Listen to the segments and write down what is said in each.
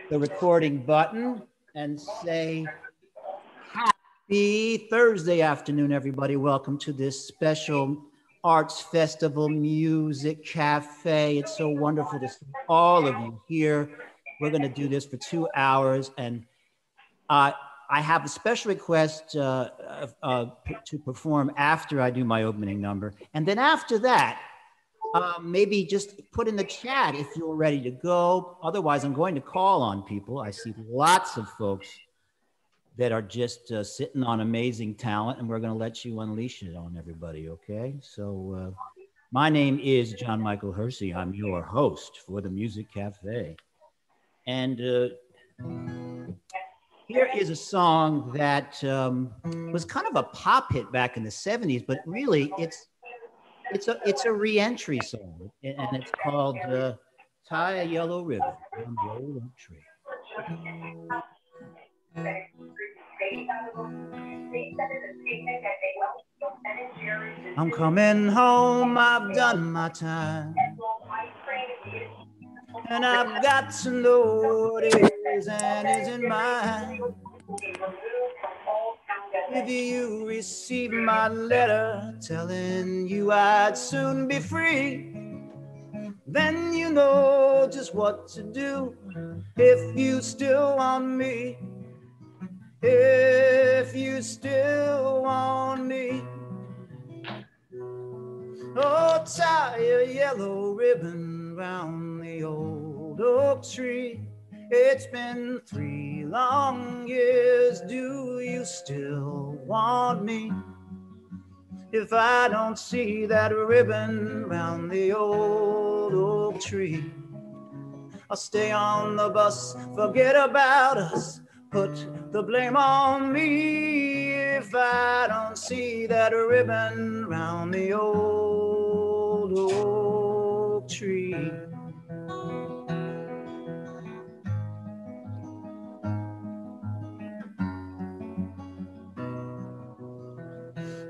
the recording button and say happy Thursday afternoon, everybody. Welcome to this special Arts Festival Music Cafe. It's so wonderful to see all of you here. We're going to do this for 2 hours, and I have a special request to perform after I do my opening number. And then after that, maybe just put in the chat if you're ready to go. Otherwise, I'm going to call on people. I see lots of folks that are just sitting on amazing talent, and we're going to let you unleash it on everybody, okay? So my name is John Michael Hersey. I'm your host for the Music Cafe. And here is a song that was kind of a pop hit back in the 70s, but really it's a re-entry song, and it's called Tie a Yellow Ribbon on the Old Oak Tree. I'm coming home, I've done my time, and I've got to know what is and isn't mine. If you receive my letter telling you I'd soon be free, then you know just what to do. If you still want me, if you still want me, oh, tie a yellow ribbon round the old oak tree. It's been 3 long years. Do you still want me? If I don't see that ribbon round the old oak tree, I'll stay on the bus, forget about us, put the blame on me. If I don't see that ribbon round the old oak tree.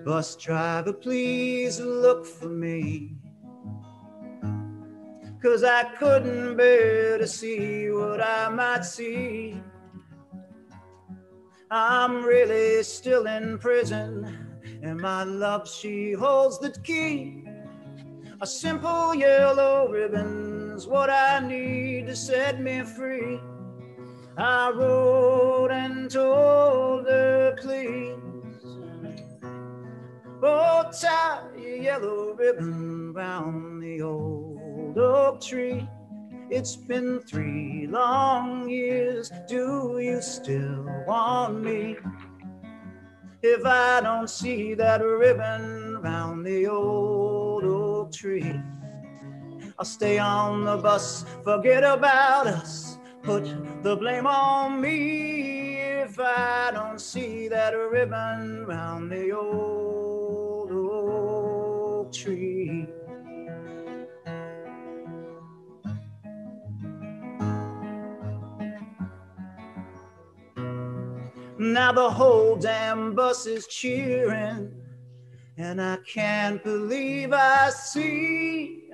Bus driver, please look for me, 'cause I couldn't bear to see what I might see. I'm really still in prison, and my love, she holds the key. A simple yellow ribbon's what I need to set me free. I wrote and told her, please, oh, tie a yellow ribbon round the old oak tree. It's been 3 long years. Do you still want me? If I don't see that ribbon round the old oak tree, I'll stay on the bus, forget about us, put the blame on me. If I don't see that ribbon round the old oak tree. Now the whole damn bus is cheering, and I can't believe I see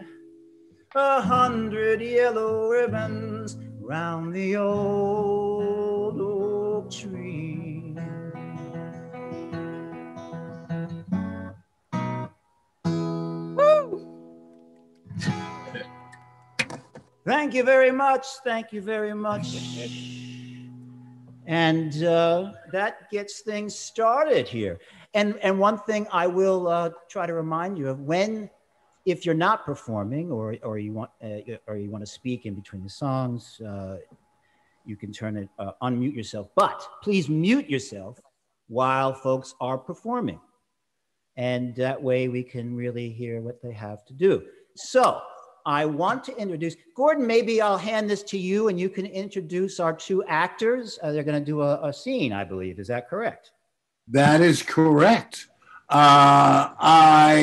100 yellow ribbons round the old oak tree. Woo! Thank you very much. Thank you very much. And that gets things started here. And one thing I will try to remind you of, if you're not performing or you want to speak in between the songs, you can unmute yourself. But please mute yourself while folks are performing, and that way we can really hear what they have to do. So I want to introduce, Gordon, maybe I'll hand this to you and you can introduce our 2 actors. They're going to do a scene, I believe. Is that correct? That is correct. I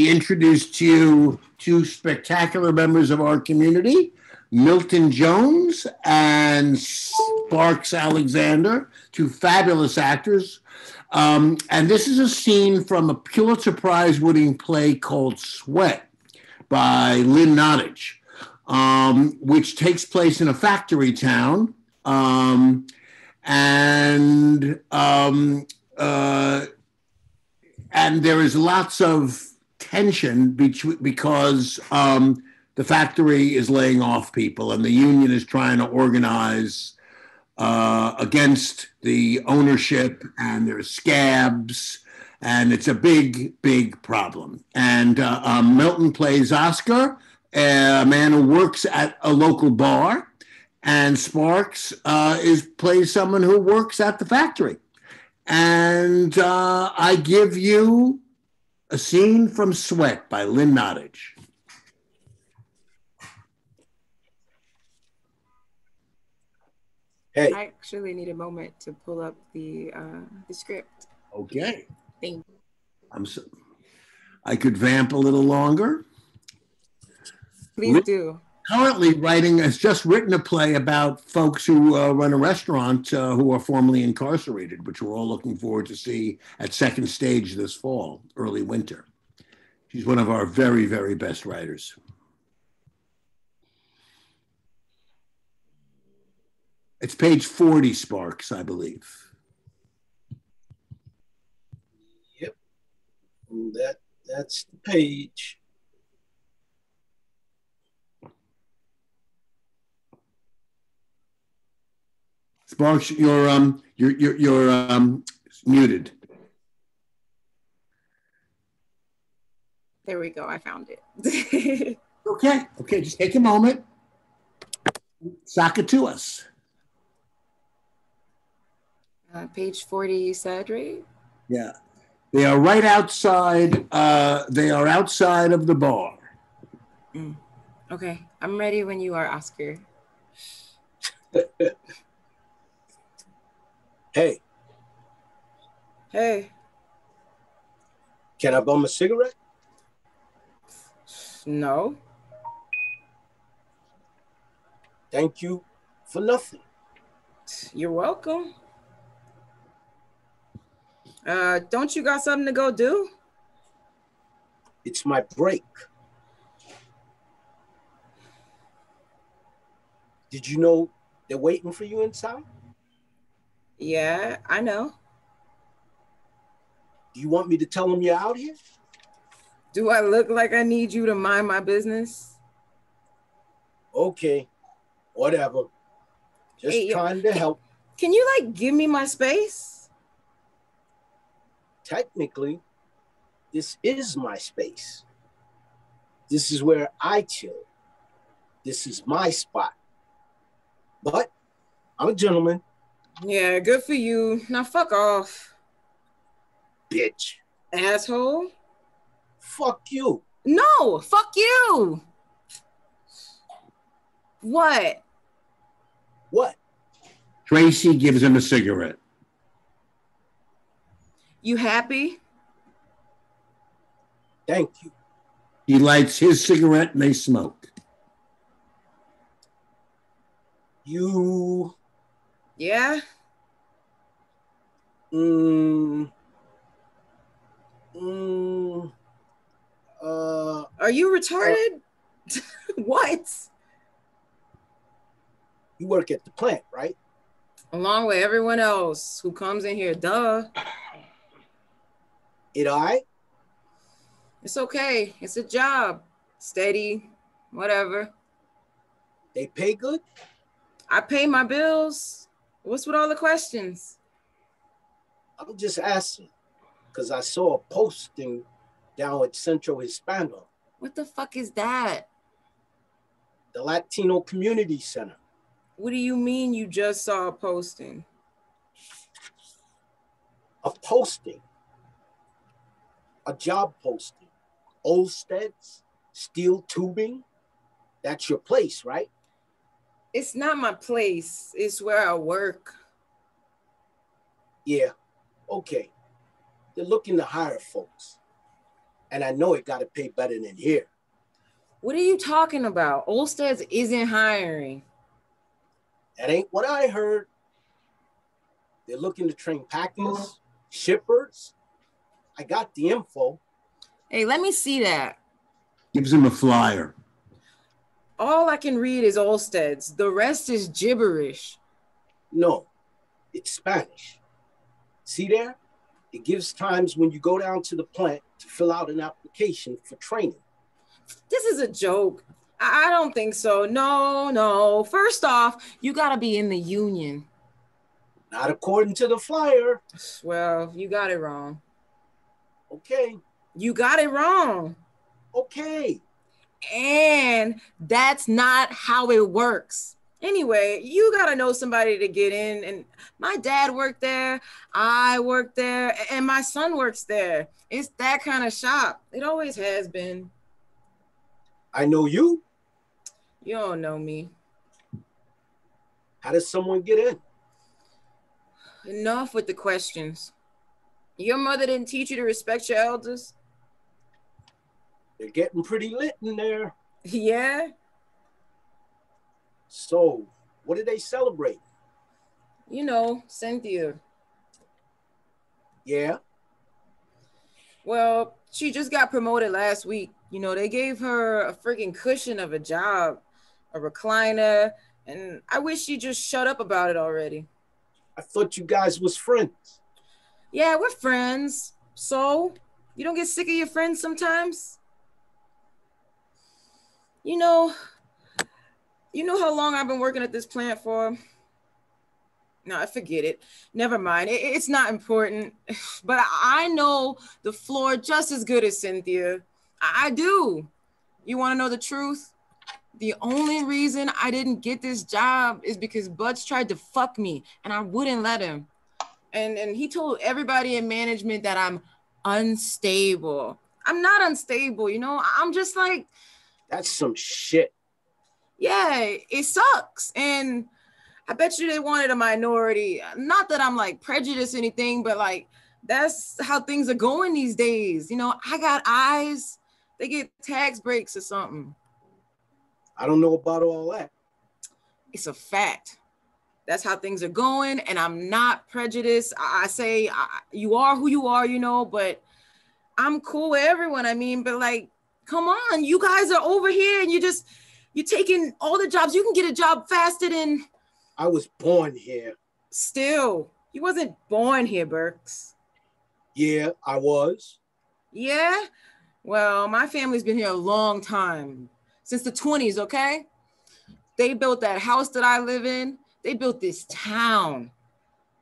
introduced to you 2 spectacular members of our community, Milton Jones and Sparks Alexander, 2 fabulous actors. And this is a scene from a Pulitzer Prize winning play called Sweat by Lynn Nottage. which takes place in a factory town. And there is lots of tension because the factory is laying off people and the union is trying to organize against the ownership, and there's scabs, and it's a big, big problem. And Milton plays Oscar, a man who works at a local bar, and Sparks plays someone who works at the factory. And I give you a scene from Sweat by Lynn Nottage. Hey. I actually need a moment to pull up the script. Okay. Thank you. I could vamp a little longer. Please do. Currently has just written a play about folks who run a restaurant who are formerly incarcerated, which we're all looking forward to see at Second Stage this fall, early winter. She's one of our very, very best writers. It's page 40, Sparks, I believe. Yep. That's the page. Sparks, you're muted. There we go. I found it. Okay. Just take a moment. Sock it to us. Page 40, you said, right? Yeah. They are right outside. They are outside of the bar. Okay. I'm ready when you are, Oscar. Hey. Hey. Can I bum a cigarette? No. Thank you for nothing. You're welcome. Don't you got something to go do? It's my break. Did you know they're waiting for you inside? Yeah, I know. Do you want me to tell them you're out here? Do I look like I need you to mind my business? Okay, whatever. Just trying to help. Can you give me my space? Technically, this is my space. This is where I chill. This is my spot. But I'm a gentleman. Yeah, good for you. Now fuck off. Bitch. Asshole. Fuck you. No, fuck you. What? What? Tracy gives him a cigarette. You happy? Thank you. He lights his cigarette and they smoke. You... Yeah? Are you retarded? What? You work at the plant, right? Along with everyone else who comes in here, duh. It all right? It's okay. It's a job. Steady, whatever. They pay good? I pay my bills. What's with all the questions? I'm just asking because I saw a posting down at Centro Hispano. What the fuck is that? The Latino Community Center. What do you mean you just saw a posting? A posting. A job posting. Olsted's, steel tubing. That's your place, right? It's not my place. It's where I work. Yeah, okay. They're looking to hire folks. And I know it got to pay better than here. What are you talking about? Olsted's isn't hiring. That ain't what I heard. They're looking to train packers, shippers. I got the info. Hey, let me see that. Gives him a flyer. All I can read is Olsted's. The rest is gibberish. No, it's Spanish. See there? It gives times when you go down to the plant to fill out an application for training. This is a joke. I don't think so. No. First off, you gotta be in the union. Not according to the flyer. Well, you got it wrong. Okay. You got it wrong. Okay. And that's not how it works. Anyway, you gotta know somebody to get in. And my dad worked there, I worked there, and my son works there. It's that kind of shop. It always has been. I know you. You don't know me. How does someone get in? Enough with the questions. Your mother didn't teach you to respect your elders? They're getting pretty lit in there. Yeah? So, what did they celebrate? You know, Cynthia. Yeah? Well, she just got promoted last week. You know, they gave her a freaking cushion of a job, a recliner, and I wish she just shut up about it already. I thought you guys was friends. Yeah, we're friends. So, you don't get sick of your friends sometimes? You know how long I've been working at this plant for? No, I forget it. Never mind. It's not important. But I know the floor just as good as Cynthia. I do. You want to know the truth? The only reason I didn't get this job is because Butch tried to fuck me and I wouldn't let him. And he told everybody in management that I'm unstable. I'm not unstable, you know? I'm just like... That's some shit. Yeah, it sucks. And I bet you they wanted a minority. Not that I'm like prejudiced or anything, but like that's how things are going these days. You know, I got eyes. They get tax breaks or something. I don't know about all that. It's a fact. That's how things are going. And I'm not prejudiced. I say you are who you are, you know, but I'm cool with everyone. I mean, but like, come on, you guys are over here and you're taking all the jobs. You can get a job faster than... I was born here. Still, you wasn't born here, Burks. Yeah, I was. Yeah? Well, my family's been here a long time. Since the 20s, okay? They built that house that I live in. They built this town.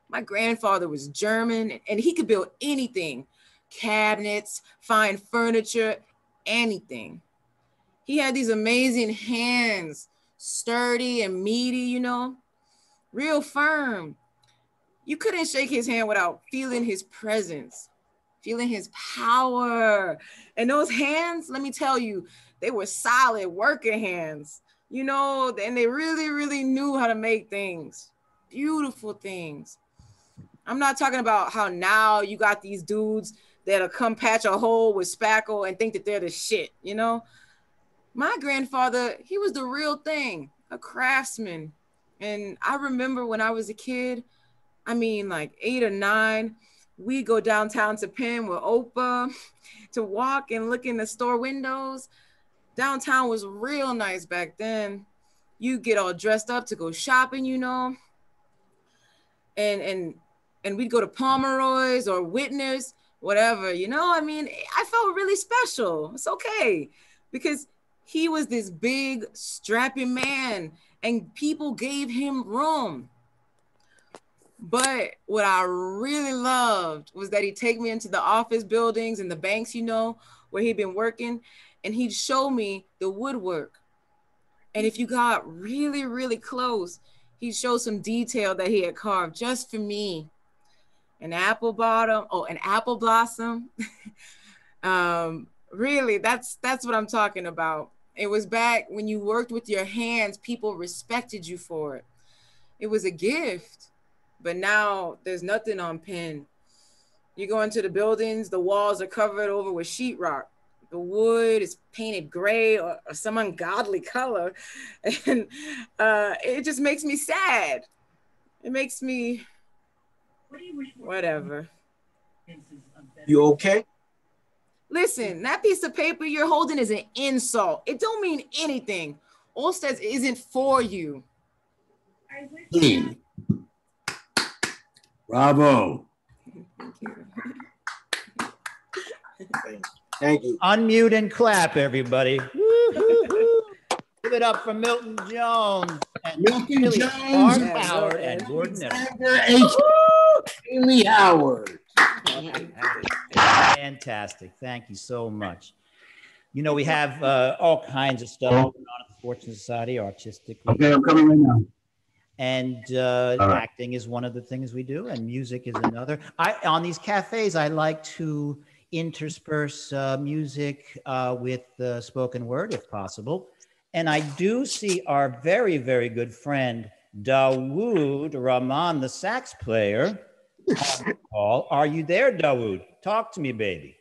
My grandfather was German, and he could build anything. Cabinets, fine furniture, anything. He had these amazing hands, sturdy and meaty, you know, real firm. You couldn't shake his hand without feeling his presence, feeling his power. And those hands, let me tell you, they were solid worker hands, you know, and they really, really knew how to make things, beautiful things. I'm not talking about how now you got these dudes that'll come patch a hole with spackle and think that they're the shit, you know? My grandfather, he was the real thing, a craftsman. And I remember when I was a kid, I mean like 8 or 9, we go downtown to Penn with Opa to walk and look in the store windows. Downtown was real nice back then. You get all dressed up to go shopping, you know? And we'd go to Pomeroy's or Whitner's, whatever, you know? I mean, I felt really special. It's okay. Because he was this big, strapping man, and people gave him room. But what I really loved was that he'd take me into the office buildings and the banks, you know, where he'd been working, and he'd show me the woodwork. And if you got really, really close, he'd show some detail that he had carved just for me. An apple blossom. Really, that's what I'm talking about. It was back when you worked with your hands, people respected you for it. It was a gift. But now there's nothing on Penn. You go into the buildings, the walls are covered over with sheetrock. The wood is painted gray or some ungodly color. And it just makes me sad. It makes me, whatever. You okay? Listen, that piece of paper you're holding is an insult. It don't mean anything. Olsteads isn't for you. Clean. Bravo. Thank you. Unmute and clap, everybody. Woo-hoo-hoo. Give it up for Milton Jones and Milton Billy Jones. Mark Yeah, Howard Milton. and Gordon Everett. Alexander H. Haley Howard. Fantastic. Thank you so much. You know, we have all kinds of stuff going on at the Fortune Society artistically. Okay, I'm coming right now. And right. acting is one of the things we do, and music is another. On these cafes, I like to intersperse music with spoken word, if possible. And I do see our very, very good friend, Dawood Rahman, the sax player, on the call. Are you there, Dawood? Talk to me, baby.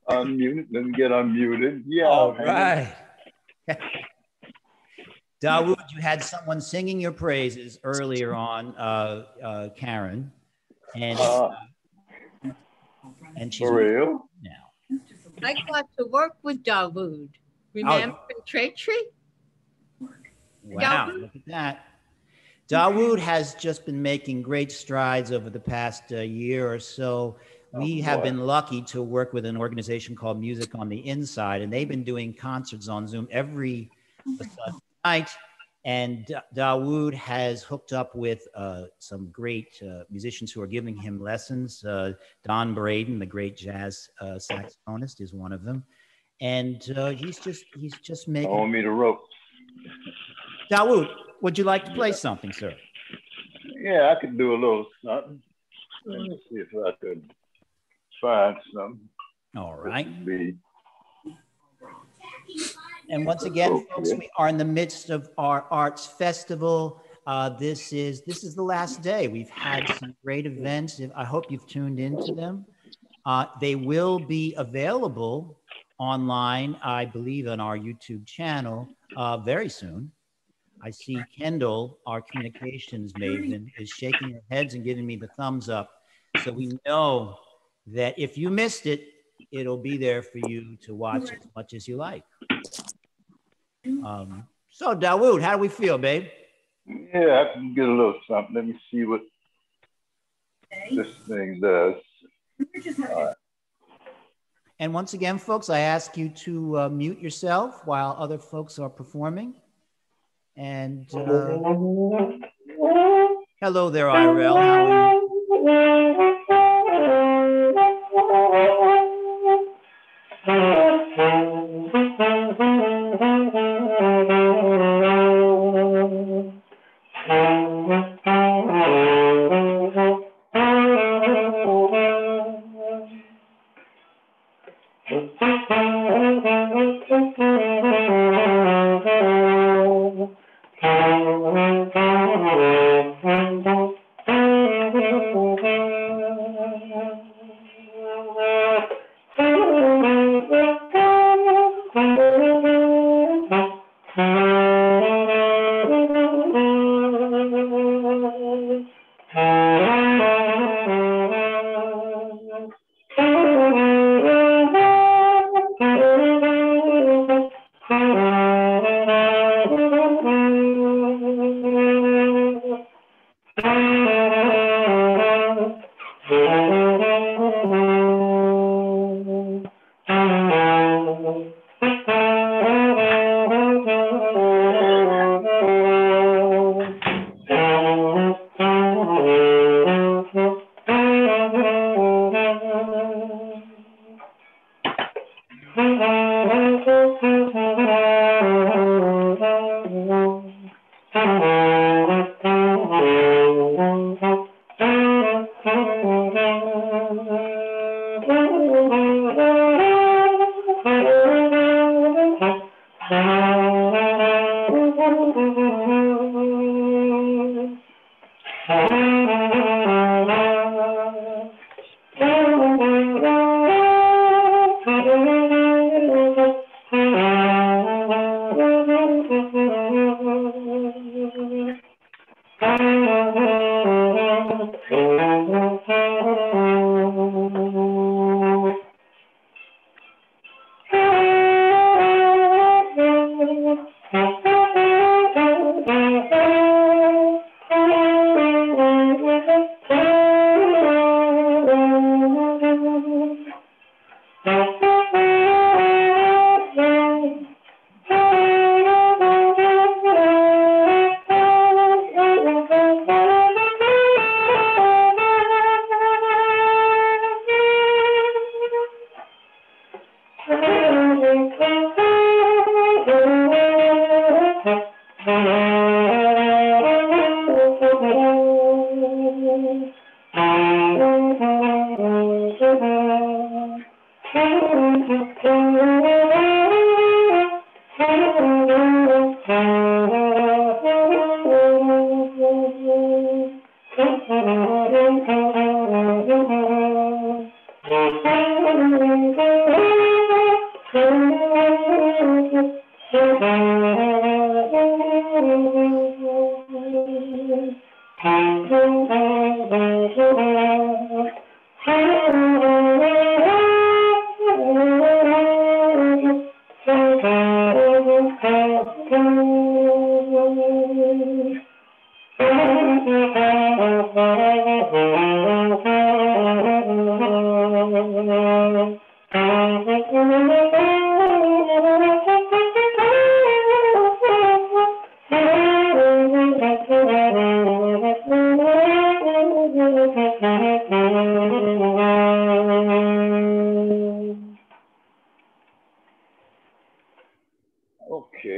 Unmute, then get unmuted. Yeah. All right. Dawood, you had someone singing your praises earlier on, Karen, and she's For real? now. I got to work with Dawood. Remember in Tree? Wow, Dawood? look at that. Dawood has just been making great strides over the past year or so. We have been lucky to work with an organization called Music on the Inside, and they've been doing concerts on Zoom every Sunday night. And Dawood has hooked up with some great musicians who are giving him lessons. Don Braden, the great jazz saxophonist, is one of them. And he's just making. On me the ropes. Dawood, would you like to play something, sir? Yeah, I could do a little something. Let me see if I could find something. All right. And once again, folks, we are in the midst of our arts festival. This is the last day. We've had some great events. I hope you've tuned into them. They will be available online, I believe, on our YouTube channel very soon. I see Kendall, our communications maven, is shaking her heads and giving me the thumbs up. So we know that if you missed it, it'll be there for you to watch as much as you like. So Dawood, how do we feel, babe? Yeah, I can get a little something. Let me see what this thing does. All right. And once again, folks, I ask you to mute yourself while other folks are performing. And hello there, Irel. How are you? Okay,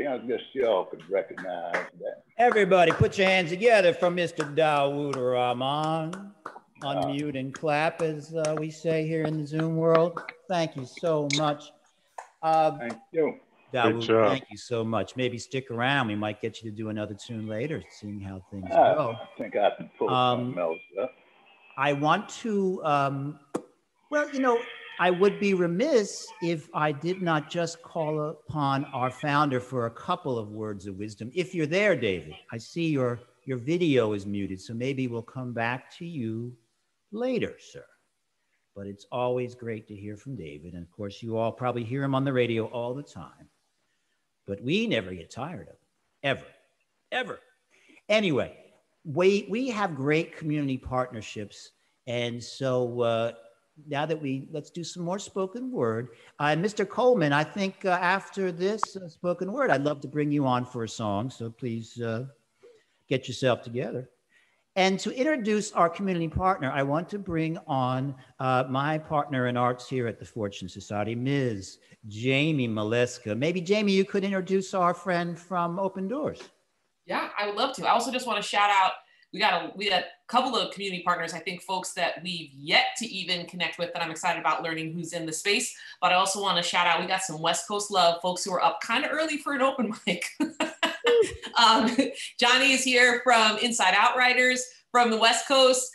I guess y'all could recognize that. Everybody, put your hands together for Mr. Dawood Rahman. Unmute and clap, as we say here in the Zoom world. Thank you so much. Thank you. Dawood, thank you so much. Maybe stick around. We might get you to do another tune later, seeing how things go. I think I can pull something else up. I want to, well, you know, I would be remiss if I did not just call upon our founder for a couple of words of wisdom. If you're there, David, I see your video is muted, so maybe we'll come back to you later, sir. But it's always great to hear from David. And of course, you all probably hear him on the radio all the time. But we never get tired of him, ever. Anyway, we have great community partnerships. And so now that let's do some more spoken word. Mr. Coleman, I think after this spoken word, I'd love to bring you on for a song. So please get yourself together. And to introduce our community partner, I want to bring on my partner in arts here at the Fortune Society, Ms. Jamie Maleska. Maybe, Jamie, you could introduce our friend from Open Doors. Yeah, I would love to. I also just want to shout out, we got a couple of community partners, I think folks that we've yet to even connect with that I'm excited about learning who's in the space. But I also want to shout out, we got some West Coast love, folks who are up kind of early for an open mic. Johnny is here from Inside Outriders from the West Coast.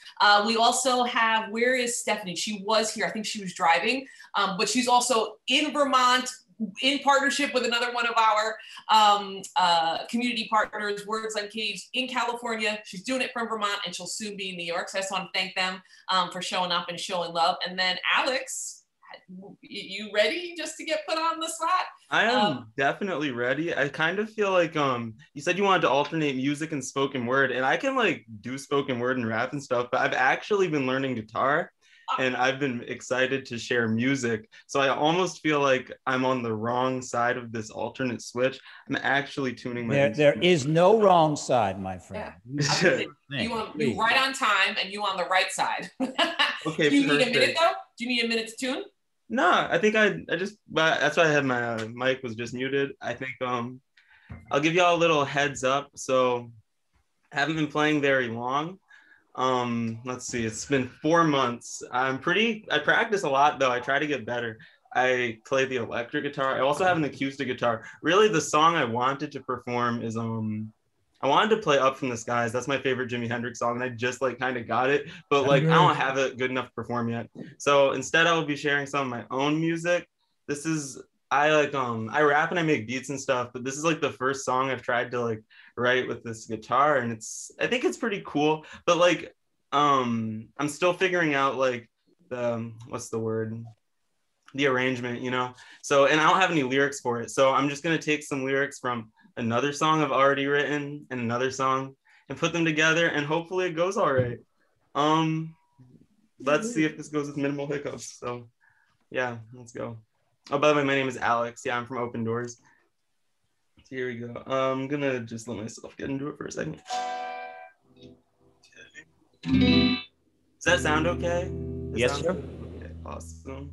We also have, where is Stephanie? She was here, I think she was driving, but she's also in Vermont, in partnership with another one of our community partners, Words Uncaged, in California. She's doing it from Vermont and she'll soon be in New York. So I just want to thank them for showing up and showing love. And then Alex, you ready just to get put on the spot? I am definitely ready. I kind of feel like you said you wanted to alternate music and spoken word, and I can like do spoken word and rap and stuff, but I've actually been learning guitar. And I've been excited to share music. So I almost feel like I'm on the wrong side of this alternate switch. I'm actually tuning my There is no wrong side, my friend. Yeah. You right on time and you on the right side. Okay, do you need a minute though? Do you need a minute to tune? No, I think I just, that's why I had my mic was just muted. I think I'll give y'all a little heads up. So I haven't been playing very long. Let's see, it's been 4 months. I practice a lot though. I try to get better. I play the electric guitar. I also have an acoustic guitar. Really, the song I wanted to perform is I wanted to play Up From the Skies. That's my favorite Jimi Hendrix song, and I just like kind of got it, but like I don't have it good enough to perform yet. So instead I will be sharing some of my own music. This is, I rap and I make beats and stuff, but this is like the first song I've tried to like write with this guitar, and I think it's pretty cool, but like I'm still figuring out like the arrangement, you know? So, and I don't have any lyrics for it. So I'm just gonna take some lyrics from another song I've already written and another song and put them together, and hopefully it goes all right. Let's see if this goes with minimal hiccups. So yeah, let's go. Oh, by the way, my name is Alex. Yeah, I'm from Open Doors. So here we go. I'm gonna just let myself get into it for a second. Does that sound okay? Yes, sir. Okay, awesome.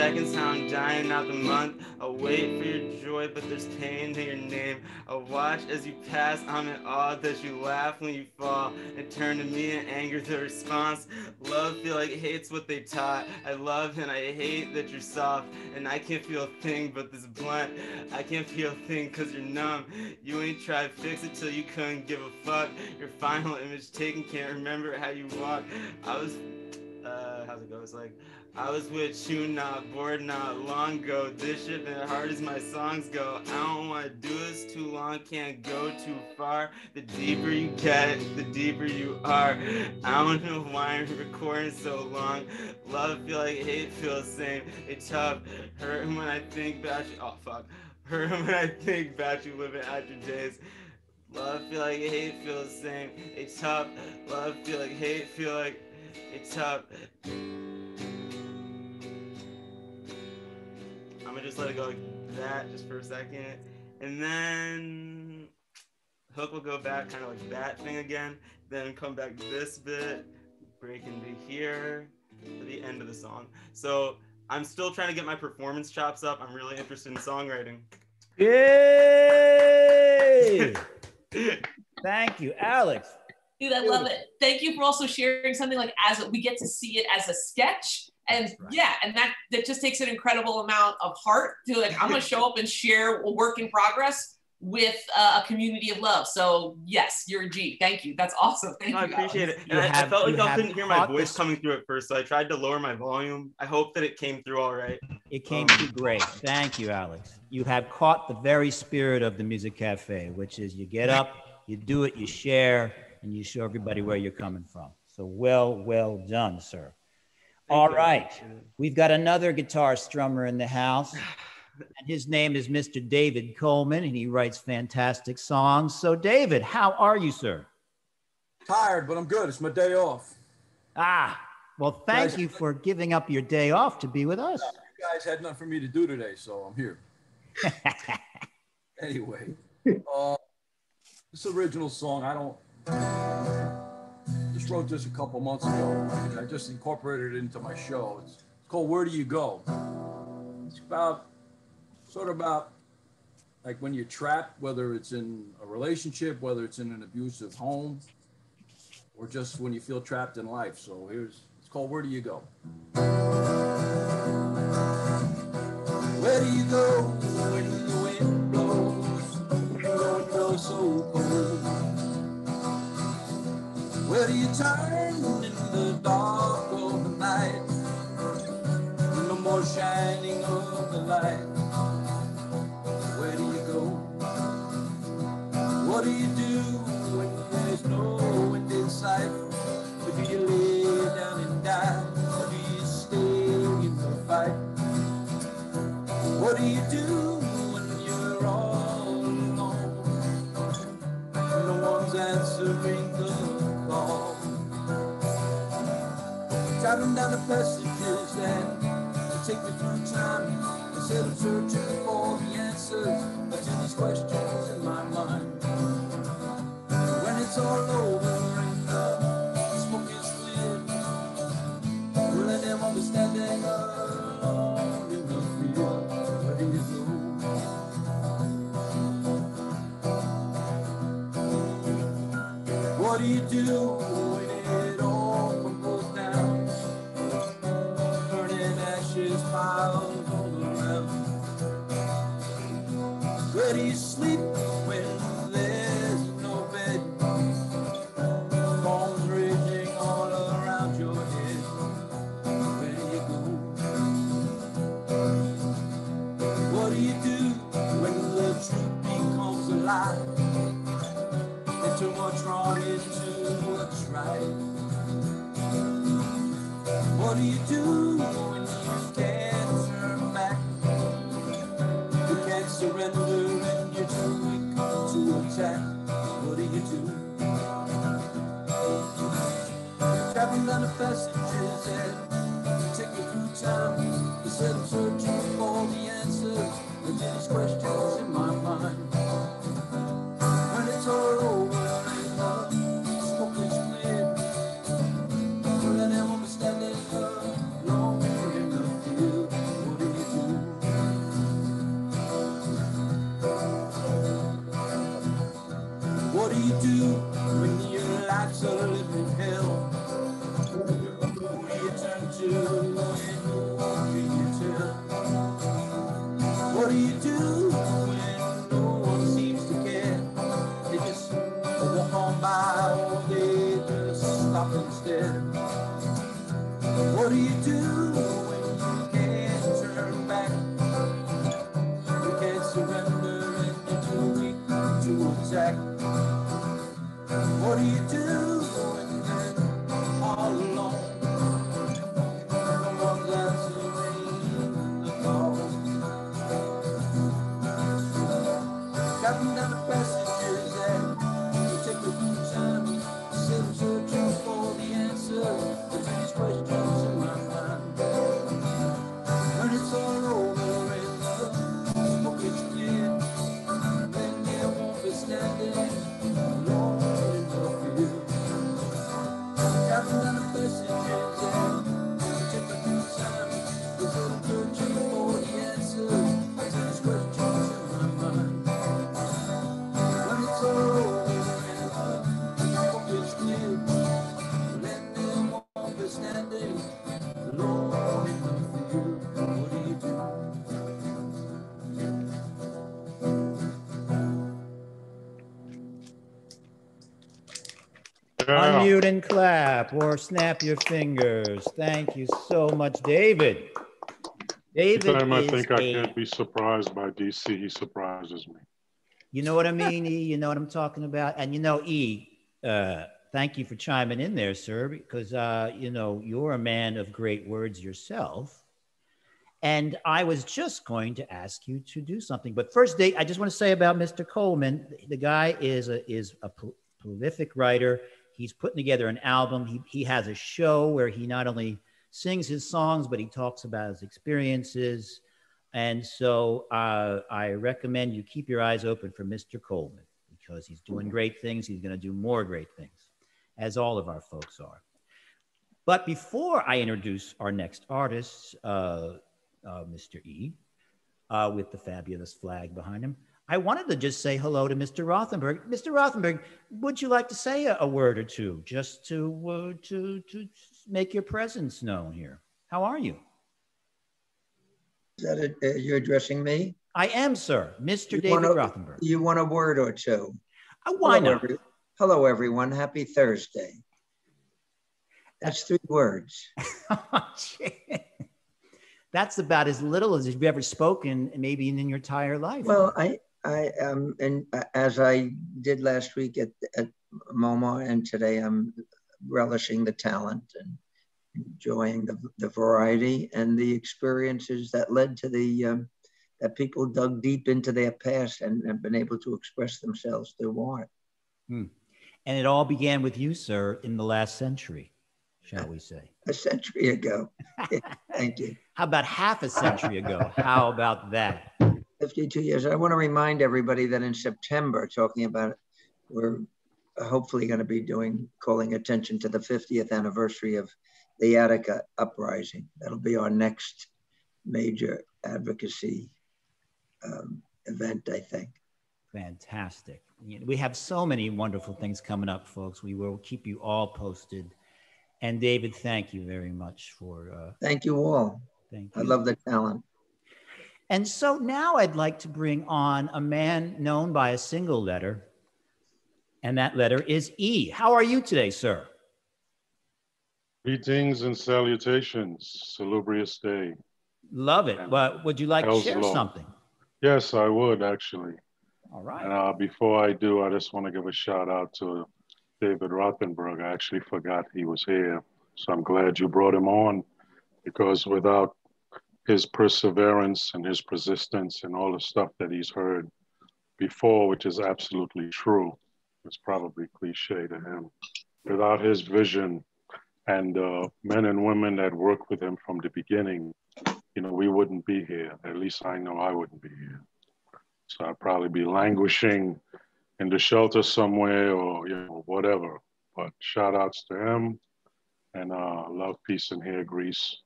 seconds how I'm dying out the month. I wait for your joy, but there's pain in your name. I watch as you pass, I'm in awe that you laugh when you fall and turn to me in anger the response. Love feel like hate's what they taught. I love and I hate that you're soft, and I can't feel a thing but this blunt. I can't feel a thing cause you're numb. You ain't tried to fix it till you couldn't give a fuck. Your final image taken, can't remember how you walk. I was, how's it go? It's like, I was with you, not bored, not long ago. This shit been hard as my songs go. I don't wanna do this too long, can't go too far. The deeper you get, the deeper you are. I don't know why I'm recording so long. Love feel like hate feels the same. It's tough, hurt when I think about you. Oh fuck, hurt when I think about you living out your days. Love feel like hate feels the same. It's tough, love feel like hate feel like it's tough. I'm gonna just let it go like that just for a second. And then hook will go back kind of like that thing again. Then come back this bit, break into here for the end of the song. So I'm still trying to get my performance chops up. I'm really interested in songwriting. Yay! Thank you, Alex. Dude, I love it. Thank you for also sharing something like as we get to see it as a sketch. And yeah, and that just takes an incredible amount of heart to like, I'm gonna show up and share a work in progress with a community of love. So yes, you're a G. Thank you. That's awesome. Thank you. I appreciate it. And I felt like I couldn't hear my voice coming through at first, so I tried to lower my volume. I hope that it came through all right. It came through great. Thank you, Alex. You have caught the very spirit of the Music Cafe, which is you get up, you do it, you share, and you show everybody where you're coming from. So well done, sir. All right, we've got another guitar strummer in the house, and his name is Mr. David Coleman, and he writes fantastic songs. So David, how are you, sir? Tired, but I'm good. It's my day off. Ah, well, thank you for giving up your day off to be with us. You guys had nothing for me to do today, so I'm here. Anyway, this original song, just wrote this a couple months ago. I just incorporated it into my show. It's called Where Do You Go? It's sort of about like when you're trapped, whether it's in a relationship, whether it's in an abusive home, or just when you feel trapped in life. So it's called Where Do You Go? Where do you go when the wind blows? It blows so cold. Where do you turn in the dark of the night? No more shining of the light. Where do you go? What do you do when there's no wind in sight? Or do you lay down and die? Or do you stay in the fight? What do you do when you're all alone? No one's answering the call. Driving down the passages that take me through time, instead of searching for the answers to these questions in my mind. When it's all over and the smoke is clear, will I never understand that alone in the field? Where do you go? What do you do when it all goes down? Burning ashes piled all around. Where do you sleep when there's no bed? Bones raging all around your head. Where do you go? What do you do when the truth becomes a lie? And too much wrong is too much right. What do you do when you can't turn back? You can't surrender and you're too weak to attack. What do you do? Traveling down the passages and take me through time, instead of searching for the answers to these questions in my mind. When it's all over and the smoke is clear, will I never understand it alone do when your life's a living hell? Who do you turn to when you won't be tell? What do you do when no one seems to care? They just walk on by or they just stop instead. What do you do when you can't turn back? You can't surrender and you're too weak to attack. What do you do when you're all alone? No one's answering the call. Counting down the passages and you take a few time, still searching for the answer to these questions in my mind. When it's all over and the smoke is clear, then there won't be standing alone in the field. Counting down the passages and you take a few time, still searching for the answer to these questions in my mind. When it's all over and the smoke is clear, then there won't be standing alone in the field. What do you do? Unmute and clap or snap your fingers. Thank you so much, David. David Anytime I is think I can't be surprised by DC, he surprises me. You know what I mean, E? You know what I'm talking about? And you know, E, thank you for chiming in there, sir, because, you know, you're a man of great words yourself. And I was just going to ask you to do something. But first, Dave, I just want to say about Mr. Coleman, the guy is a prolific writer. He's putting together an album. He has a show where he not only sings his songs, but he talks about his experiences. And so I recommend you keep your eyes open for Mr. Coleman because he's doing great things. He's going to do more great things, as all of our folks are. But before I introduce our next artist, Mr. E, with the fabulous flag behind him, I wanted to just say hello to Mr. Rothenberg. Mr. Rothenberg, would you like to say a word or two just to make your presence known here? How are you? Is that it? You're addressing me? I am, sir. Mr. David Rothenberg. You want a word or two? Why not? Hello, everyone. Happy Thursday. That's 3 words. That's about as little as you've ever spoken, maybe in your entire life. Well, and as I did last week at MoMA, and today I'm relishing the talent and enjoying the variety and the experiences that led to that people dug deep into their past and have been able to express themselves through art. And it all began with you, sir, in the last century, shall we say? A century ago. Thank you. How about half a century ago? How about that? 52 years. I want to remind everybody that in September, talking about it, we're hopefully going to be calling attention to the 50th anniversary of the Attica Uprising. That'll be our next major advocacy event, I think. Fantastic. We have so many wonderful things coming up, folks. We will keep you all posted. And David, thank you very much for... Thank you all. Thank you. I love the talent. And so now I'd like to bring on a man known by a single letter, and that letter is E. How are you today, sir? Greetings and salutations. Salubrious day. Love it. But would you like to share something? Yes, I would actually. All right. And before I do, I just want to give a shout out to David Rothenberg. I actually forgot he was here. So I'm glad you brought him on, because without his perseverance and his persistence and all the stuff that he's heard before, which is absolutely true, it's probably cliche to him. Without his vision and men and women that worked with him from the beginning, you know, we wouldn't be here. At least I know I wouldn't be here. So I'd probably be languishing in the shelter somewhere or, you know, whatever. But shout outs to him, and love, peace, and hair grease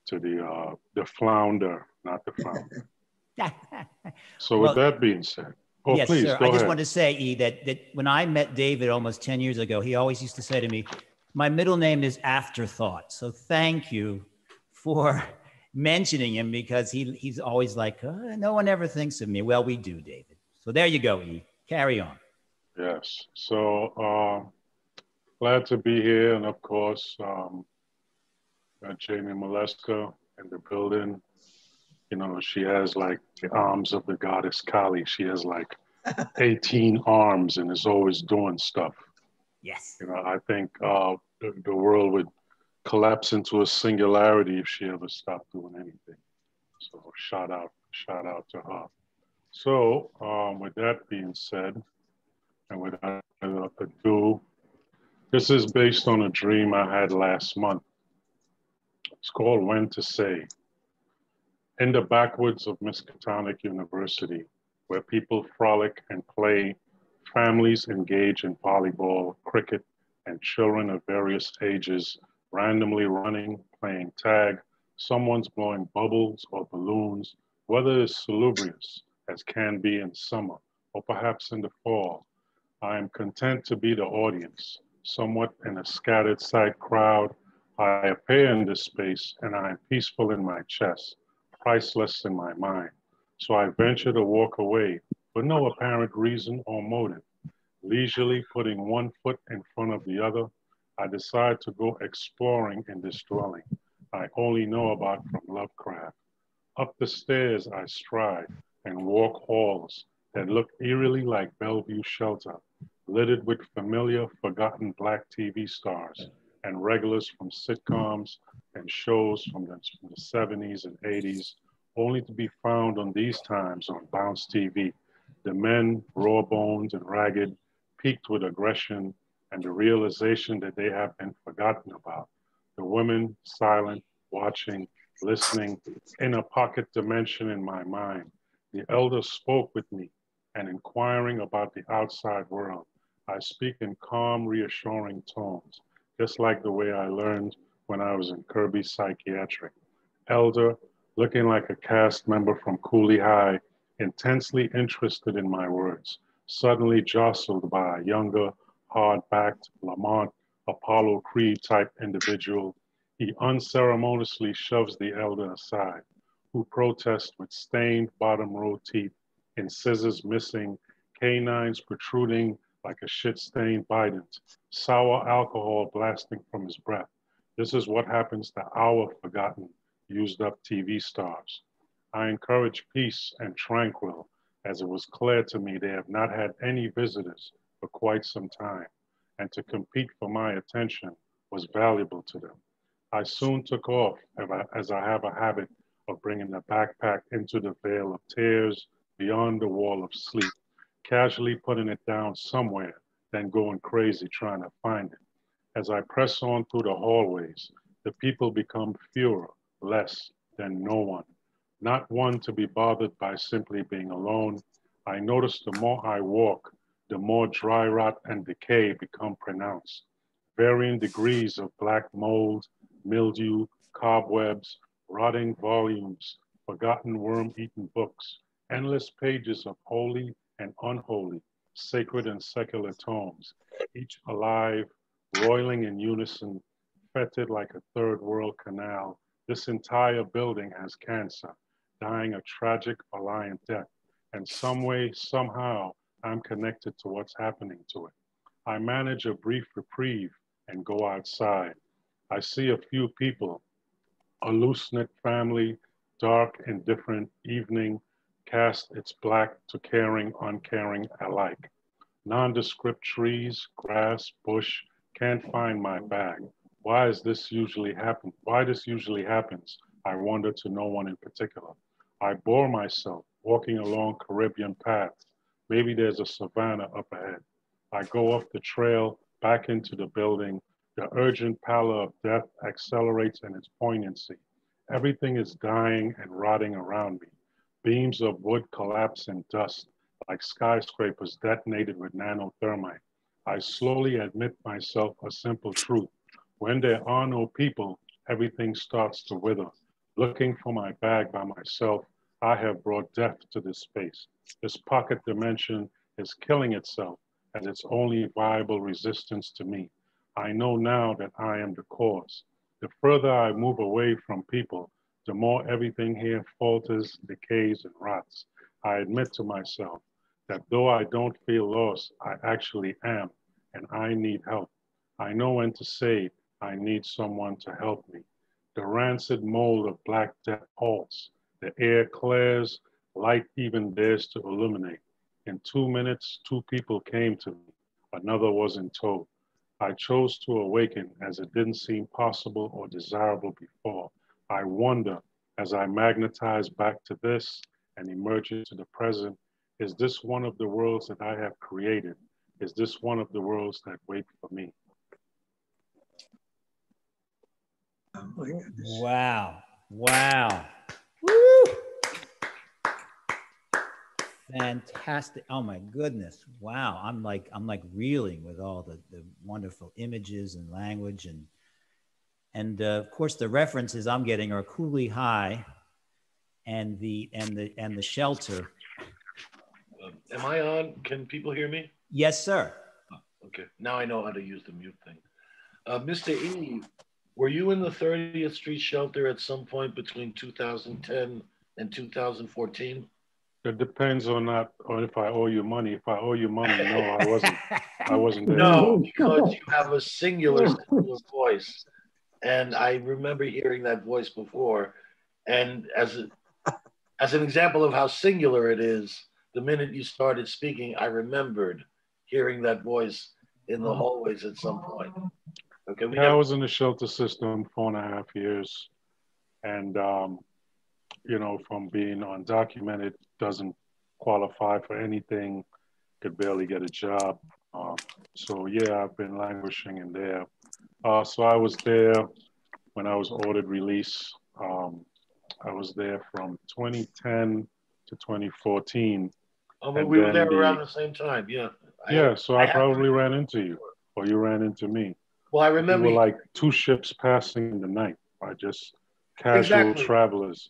to the flounder, not the founder. So with that being said. Oh, Yes, please, sir. go I just ahead. wanted to say, E, that when I met David almost 10 years ago, he always used to say to me, my middle name is Afterthought. So thank you for mentioning him, because he's always like, no one ever thinks of me. Well, we do, David. So there you go, E. Carry on. Yes. So glad to be here. And of course, got Jamie Molesca in the building. You know, she has like the arms of the goddess Kali. She has like 18 arms and is always doing stuff. Yes. You know, I think the world would collapse into a singularity if she ever stopped doing anything. So shout out to her. So with that being said, and without further ado, this is based on a dream I had last month. It's called When to Say. In the backwoods of Miskatonic University, where people frolic and play, families engage in volleyball, cricket, and children of various ages randomly running, playing tag, someone's blowing bubbles or balloons, whether it's salubrious, as can be in summer, or perhaps in the fall. I am content to be the audience, somewhat in a scattered sight crowd. I appear in this space and I am peaceful in my chest, priceless in my mind. So I venture to walk away for no apparent reason or motive. Leisurely putting one foot in front of the other, I decide to go exploring in this dwelling I only know about from Lovecraft. Up the stairs I stride and walk halls that look eerily like Bellevue Shelter, littered with familiar, forgotten Black TV stars and regulars from sitcoms and shows from the 70s and 80s, only to be found on these times on Bounce TV. The men, raw boned and ragged, peaked with aggression and the realization that they have been forgotten about. The women, silent, watching, listening, in a pocket dimension in my mind. The elder spoke with me and inquiring about the outside world. I speak in calm, reassuring tones, just like the way I learned when I was in Kirby Psychiatric. Elder, looking like a cast member from Cooley High, intensely interested in my words, suddenly jostled by a younger, hard-backed Lamont Apollo Creed type individual, he unceremoniously shoves the elder aside, who protests with stained bottom row teeth, incisors missing, canines protruding like a shit-stained Biden's, sour alcohol blasting from his breath. This is what happens to our forgotten, used-up TV stars. I encourage peace and tranquil, as it was clear to me they have not had any visitors for quite some time, and to compete for my attention was valuable to them. I soon took off, as I have a habit of bringing the backpack into the Vale of Tears beyond the wall of sleep, casually putting it down somewhere, then going crazy trying to find it. As I press on through the hallways, the people become fewer, less than no one. Not one to be bothered by simply being alone. I notice the more I walk, the more dry rot and decay become pronounced. Varying degrees of black mold, mildew, cobwebs, rotting volumes, forgotten worm-eaten books, endless pages of holy and unholy, sacred and secular tomes, each alive, roiling in unison, fetid like a third world canal. This entire building has cancer, dying a tragic, valiant death, and some way, somehow, I'm connected to what's happening to it. I manage a brief reprieve and go outside. I see a few people, a loose-knit family, dark, indifferent evening, cast its black to caring, uncaring alike. Nondescript trees, grass, bush, can't find my bag. Why this usually happens, I wonder, to no one in particular. I bore myself walking along Caribbean paths. Maybe there's a savanna up ahead. I go off the trail back into the building. The urgent pallor of death accelerates in its poignancy. Everything is dying and rotting around me. Beams of wood collapse in dust like skyscrapers detonated with nanothermite. I slowly admit myself a simple truth. When there are no people, everything starts to wither. Looking for my bag by myself, I have brought death to this space. This pocket dimension is killing itself as its only viable resistance to me. I know now that I am the cause. The further I move away from people, the more everything here falters, decays, and rots. I admit to myself that though I don't feel lost, I actually am, and I need help. I know when to say I need someone to help me. The rancid mold of Black Death halts. The air clears, light even dares to illuminate. In 2 minutes, 2 people came to me. Another was in tow. I chose to awaken as it didn't seem possible or desirable before. I wonder, as I magnetize back to this and emerge into the present, is this one of the worlds that I have created? Is this one of the worlds that wait for me? Oh my goodness. Wow. Wow. Woo! Fantastic. Oh my goodness. Wow. I'm like reeling with all the wonderful images and language and of course the references I'm getting are Cooley High and the shelter. Am I on? Can people hear me? Yes, sir. Oh, okay. Now I know how to use the mute thing. Mr. E, were you in the 30th Street shelter at some point between 2010 and 2014? It depends on if I owe you money. If I owe you money, no, I wasn't. I wasn't there. No, because you have a singular voice. And I remember hearing that voice before. And as an example of how singular it is, the minute you started speaking, I remembered hearing that voice in the hallways at some point. Okay, I was in the shelter system 4.5 years. And, you know, from being undocumented, doesn't qualify for anything, could barely get a job. So yeah, I've been languishing in there. So I was there when I was ordered release. I was there from 2010 to 2014. Oh, but we were there around the same time, yeah. Yeah, so I probably ran into you, or you ran into me. Well, I remember we were like 2 ships passing in the night, just casual travelers.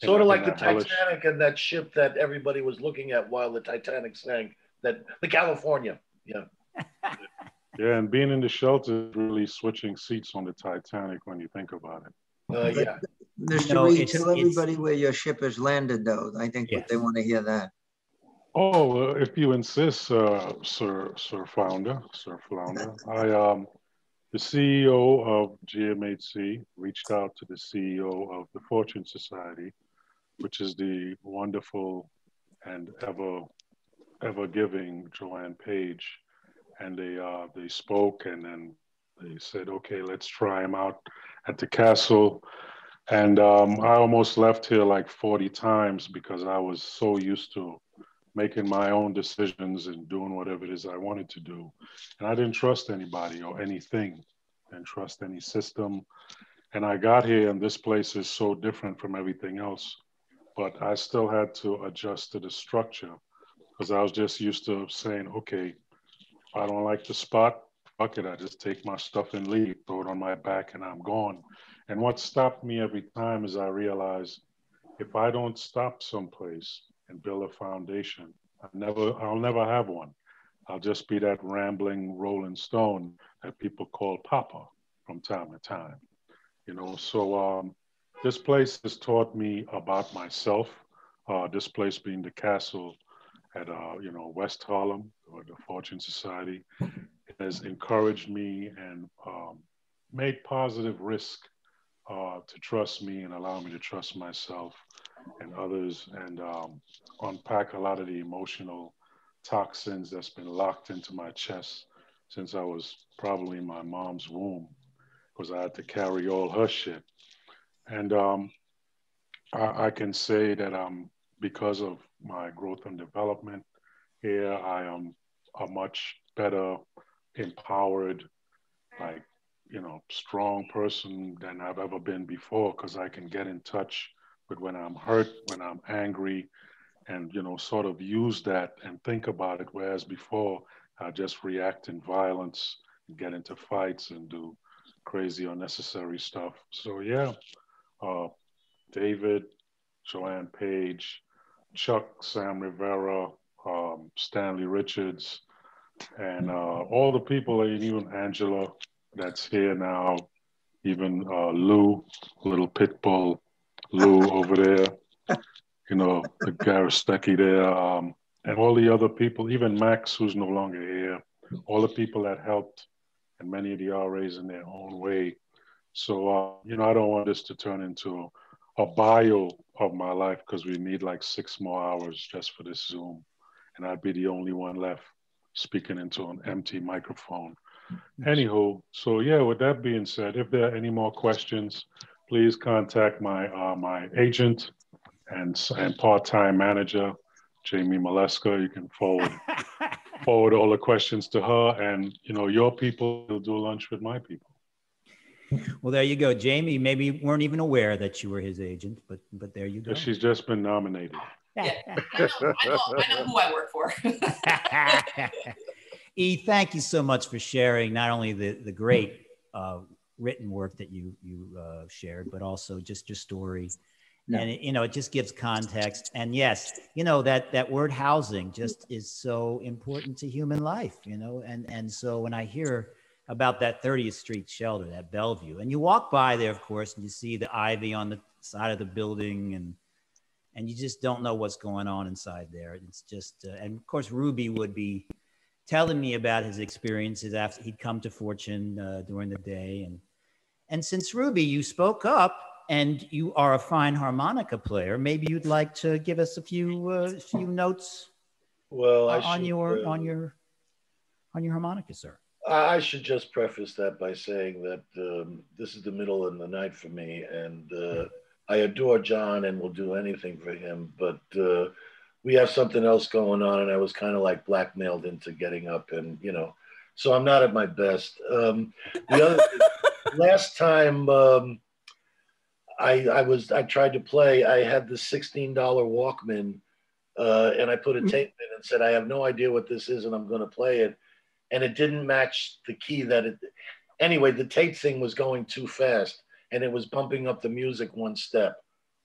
Sort of like the Titanic and that ship that everybody was looking at while the Titanic sank, the California, yeah. Yeah, and being in the shelter is really switching seats on the Titanic when you think about it. Yeah. Mr. Reed, tell everybody where your ship has landed, though. I think they want to hear that. Oh, if you insist, Sir Flounder. The CEO of GMHC reached out to the CEO of the Fortune Society, which is the wonderful and ever giving Joanne Page, and they spoke, and then they said, okay, let's try him out at the castle. And I almost left here like 40 times because I was so used to making my own decisions and doing whatever it is I wanted to do. And I didn't trust anybody or anything, didn't trust any system. And I got here and this place is so different from everything else, but I still had to adjust to the structure because I was just used to saying, okay, I don't like the spot, fuck it, I just take my stuff and leave, throw it on my back and I'm gone. And what stopped me every time is I realized if I don't stop someplace and build a foundation, I'll never have one. I'll just be that rambling Rolling Stone that people call Papa from time to time. You know, so this place has taught me about myself. This place being the castle at West Harlem, or the Fortune Society, has encouraged me and made positive risk to trust me and allow me to trust myself and others, and unpack a lot of the emotional toxins that's been locked into my chest since I was probably in my mom's womb, because I had to carry all her shit. And I can say that because of my growth and development here, I am a much better, empowered, strong person than I've ever been before, because I can get in touch with when I'm hurt, when I'm angry, and, sort of use that and think about it. Whereas before, I just react in violence and get into fights and do crazy, unnecessary stuff. So yeah, David, Joanne Page, Chuck, Sam Rivera, Stanley Richards, and all the people, and even Angela that's here now, even Lou, little pit bull, Lou over there, you know, the Garistecki there, and all the other people, even Max, who's no longer here, all the people that helped, and many of the RAs in their own way. So, you know, I don't want this to turn into a bio of my life because we need like 6 more hours just for this Zoom. And I'd be the only one left speaking into an empty microphone. Anywho, so yeah, with that being said, if there are any more questions, please contact my my agent and part-time manager, Jamie Maleska. You can forward all the questions to her, and you know, your people will do lunch with my people. Well, there you go, Jamie. Maybe you weren't even aware that you were his agent, but there you go. She's just been nominated. Yeah, I know who I work for. E, thank you so much for sharing not only the great written work that you shared, but also just your story. No. And it, you know, it just gives context. And yes, you know, that word housing just is so important to human life, you know. And so when I hear about that 30th Street shelter, that Bellevue, and you walk by there, of course, and you see the ivy on the side of the building, and you just don't know what's going on inside there. It's just, and of course, Ruby would be telling me about his experiences after he'd come to Fortune during the day. And since Ruby, you spoke up and you are a fine harmonica player, maybe you'd like to give us a few notes. Well, on your harmonica, sir. I should just preface that by saying that this is the middle of the night for me, and I adore John and will do anything for him, but we have something else going on, and I was kind of like blackmailed into getting up, and you know, so I'm not at my best. Last time I tried to play, I had the $16 Walkman, and I put a tape in and said, I have no idea what this is, and I'm going to play it. And it didn't match the key that it, anyway, the tape thing was going too fast and it was bumping up the music one step.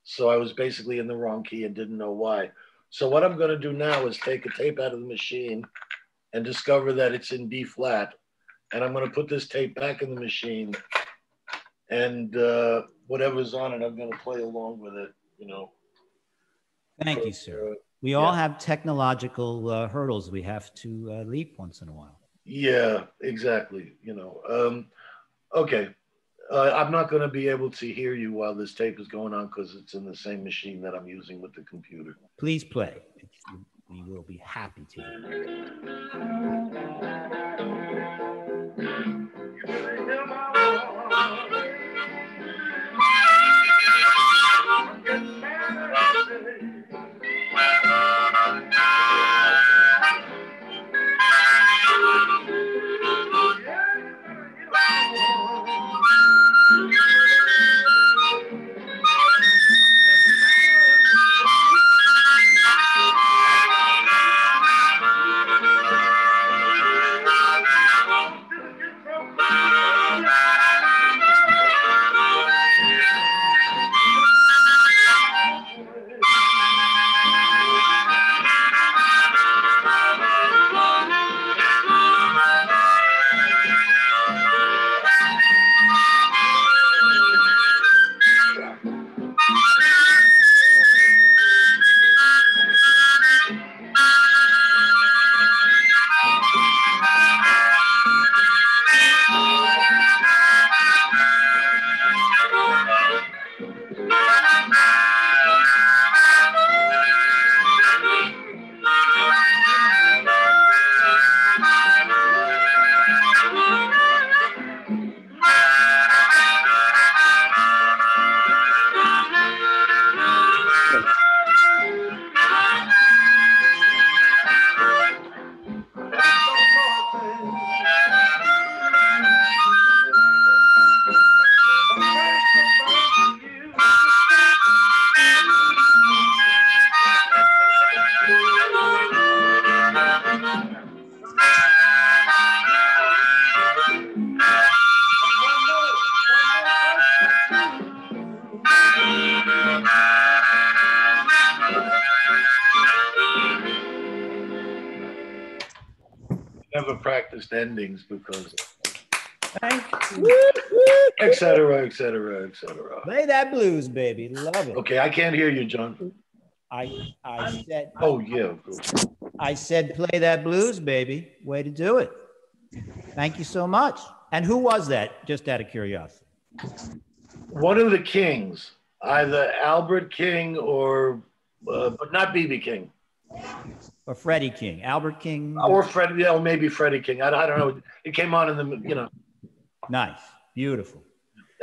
So I was basically in the wrong key and didn't know why. So what I'm gonna do now is take a tape out of the machine and discover that it's in D flat. And I'm gonna put this tape back in the machine and whatever's on it, I'm gonna play along with it, you know. Thank you, sir. We all have technological hurdles we have to leap once in a while. Yeah, exactly. You know, okay. I'm not going to be able to hear you while this tape is going on because it's in the same machine that I'm using with the computer. Please play. We will be happy to. never practiced endings because, Thank you. et cetera, et cetera, et cetera. Play that blues, baby. Love it. Okay, I can't hear you, John. I said. Oh yeah, of course. I said, play that blues, baby. Way to do it. Thank you so much. And who was that? Just out of curiosity. One of the Kings, either Albert King or, but not BB King. Or Freddie King, Albert King. Or Freddie, yeah, or maybe Freddie King. I don't know. It came on in the, you know. Nice, beautiful.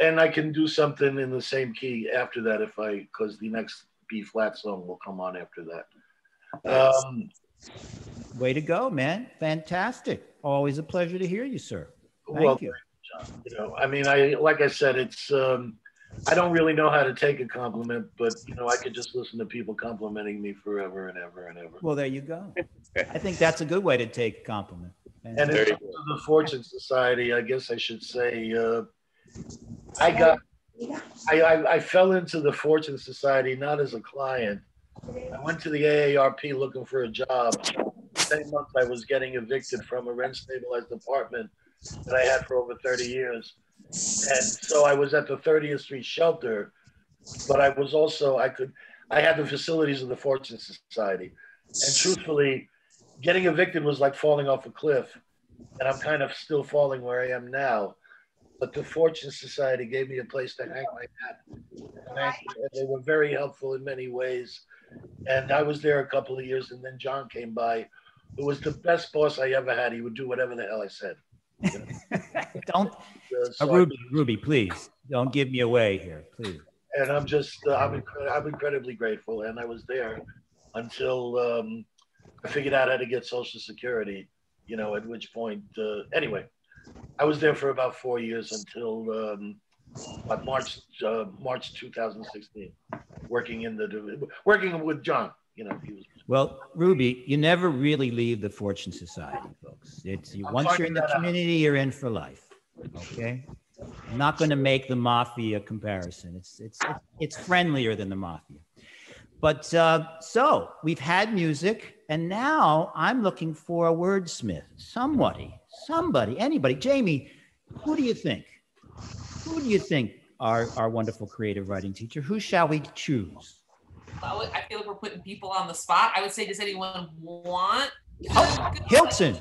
And I can do something in the same key after that because the next B flat song will come on after that. Way to go, man. Fantastic. Always a pleasure to hear you, sir. Thank you. You know, I mean, like I said, it's, I don't really know how to take a compliment, but, you know, I could just listen to people complimenting me forever and ever and ever. Well, there you go. I think that's a good way to take a compliment. And in terms of the Fortune Society, I guess I should say, I fell into the Fortune Society not as a client. I went to the AARP looking for a job. The same month I was getting evicted from a rent-stabilized apartment that I had for over 30 years. And so I was at the 30th Street shelter, but I was also, I had the facilities of the Fortune Society. And truthfully, getting evicted was like falling off a cliff. And I'm kind of still falling where I am now. But the Fortune Society gave me a place to hang my hat. And they were very helpful in many ways. And I was there a couple of years, and then John came by, who was the best boss I ever had. He would do whatever the hell I said. You know? Don't, Ruby, please, don't give me away here, please. And I'm just, I'm incredibly grateful. And I was there until I figured out how to get Social Security, you know, at which point, anyway, I was there for about 4 years until March 2016, working with John. You know, he was. Well, Ruby, you never really leave the Fortune Society, folks. It's once you're in the community, you're in for life. Okay, I'm not going to make the mafia comparison. It's friendlier than the mafia. But so we've had music, and now I'm looking for a wordsmith. Somebody, anybody. Jamie, who do you think? Who do you think our wonderful creative writing teacher? Who shall we choose? I feel like we're putting people on the spot. I would say, does anyone want? Oh, Hilton.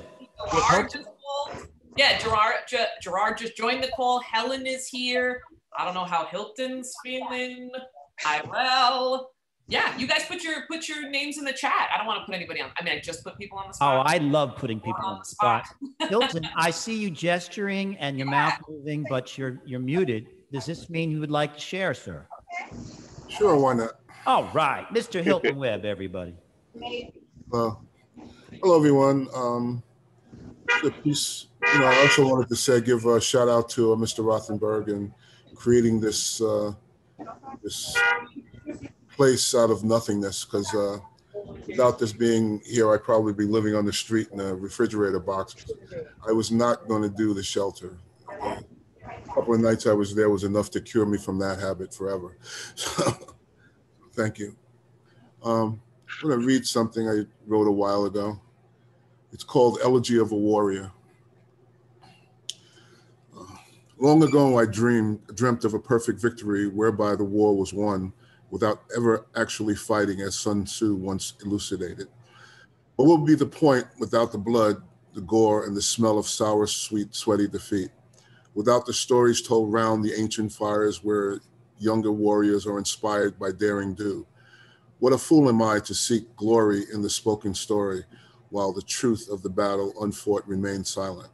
Gerard just joined the call. Helen is here. I don't know how Hilton's feeling. Well, yeah, you guys put your names in the chat. I don't want to put anybody on. I mean, I just put people on the spot. Oh, I love putting people on the spot. Hilton, I see you gesturing and your mouth moving, but you're muted. Does this mean you would like to share, sir? Sure, why not? All right, Mr. Hilton Webb, everybody. Hello, everyone. A piece, you know, I also wanted to say, give a shout out to Mr. Rothenberg and creating this this place out of nothingness. Because without this being here, I'd probably be living on the street in a refrigerator box. I was not going to do the shelter. A couple of nights I was there was enough to cure me from that habit forever. Thank you. I'm going to read something I wrote a while ago. It's called Elegy of a Warrior. Long ago, I dreamt of a perfect victory whereby the war was won without ever actually fighting, as Sun Tzu once elucidated. What would be the point without the blood, the gore, and the smell of sour, sweet, sweaty defeat? Without the stories told round the ancient fires where younger warriors are inspired by daring do? What a fool am I to seek glory in the spoken story, while the truth of the battle unfought remains silent.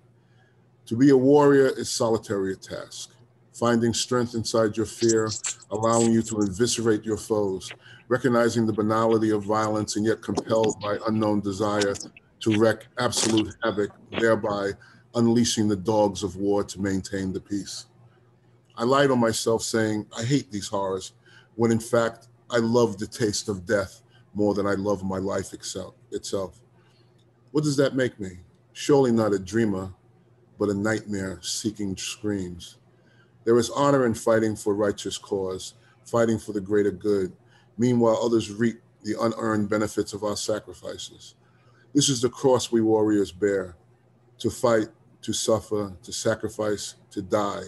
To be a warrior is solitary a task, finding strength inside your fear, allowing you to eviscerate your foes, recognizing the banality of violence and yet compelled by unknown desire to wreak absolute havoc, thereby unleashing the dogs of war to maintain the peace. I lied on myself saying, I hate these horrors, when in fact, I love the taste of death more than I love my life itself. What does that make me? Surely not a dreamer, but a nightmare seeking screams. There is honor in fighting for righteous cause, fighting for the greater good. Meanwhile, others reap the unearned benefits of our sacrifices. This is the cross we warriors bear. to fight, to suffer, to sacrifice, to die,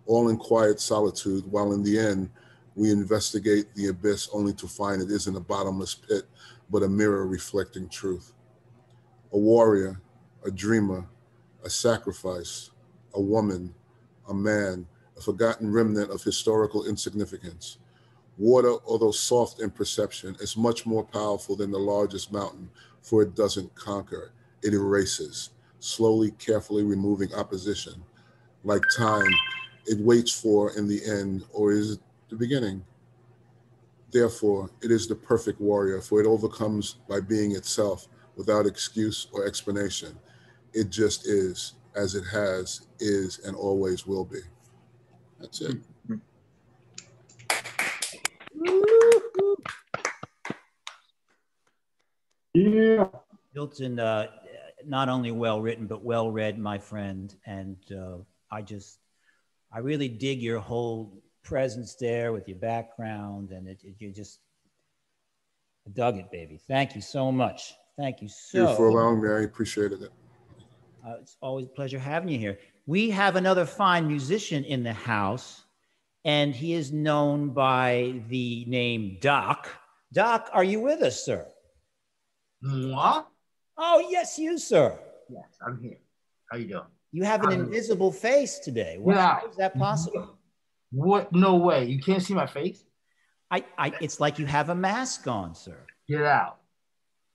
all in quiet solitude, while in the end, we investigate the abyss only to find it isn't a bottomless pit, but a mirror reflecting truth. A warrior, a dreamer, a sacrifice, a woman, a man, a forgotten remnant of historical insignificance. Water, although soft in perception, is much more powerful than the largest mountain, for it doesn't conquer, it erases, slowly, carefully removing opposition. Like time, it waits for in the end, or is it the beginning? Therefore, it is the perfect warrior, for it overcomes by being itself without excuse or explanation. It just is, as it has, is, and always will be. That's it. Yeah. Milton, not only well written, but well read, my friend. And I really dig your whole presence there with your background, and you just dug it, baby. Thank you so much. Thank you so Thank you for allowing me. I appreciated it. It's always a pleasure having you here. We have another fine musician in the house, and he is known by the name Doc. Doc, are you with us, sir? What? Oh, yes, you, sir. Yes, I'm here. How you doing? You have an invisible face today. How is that possible? What? No way. You can't see my face? It's like you have a mask on, sir. Get out.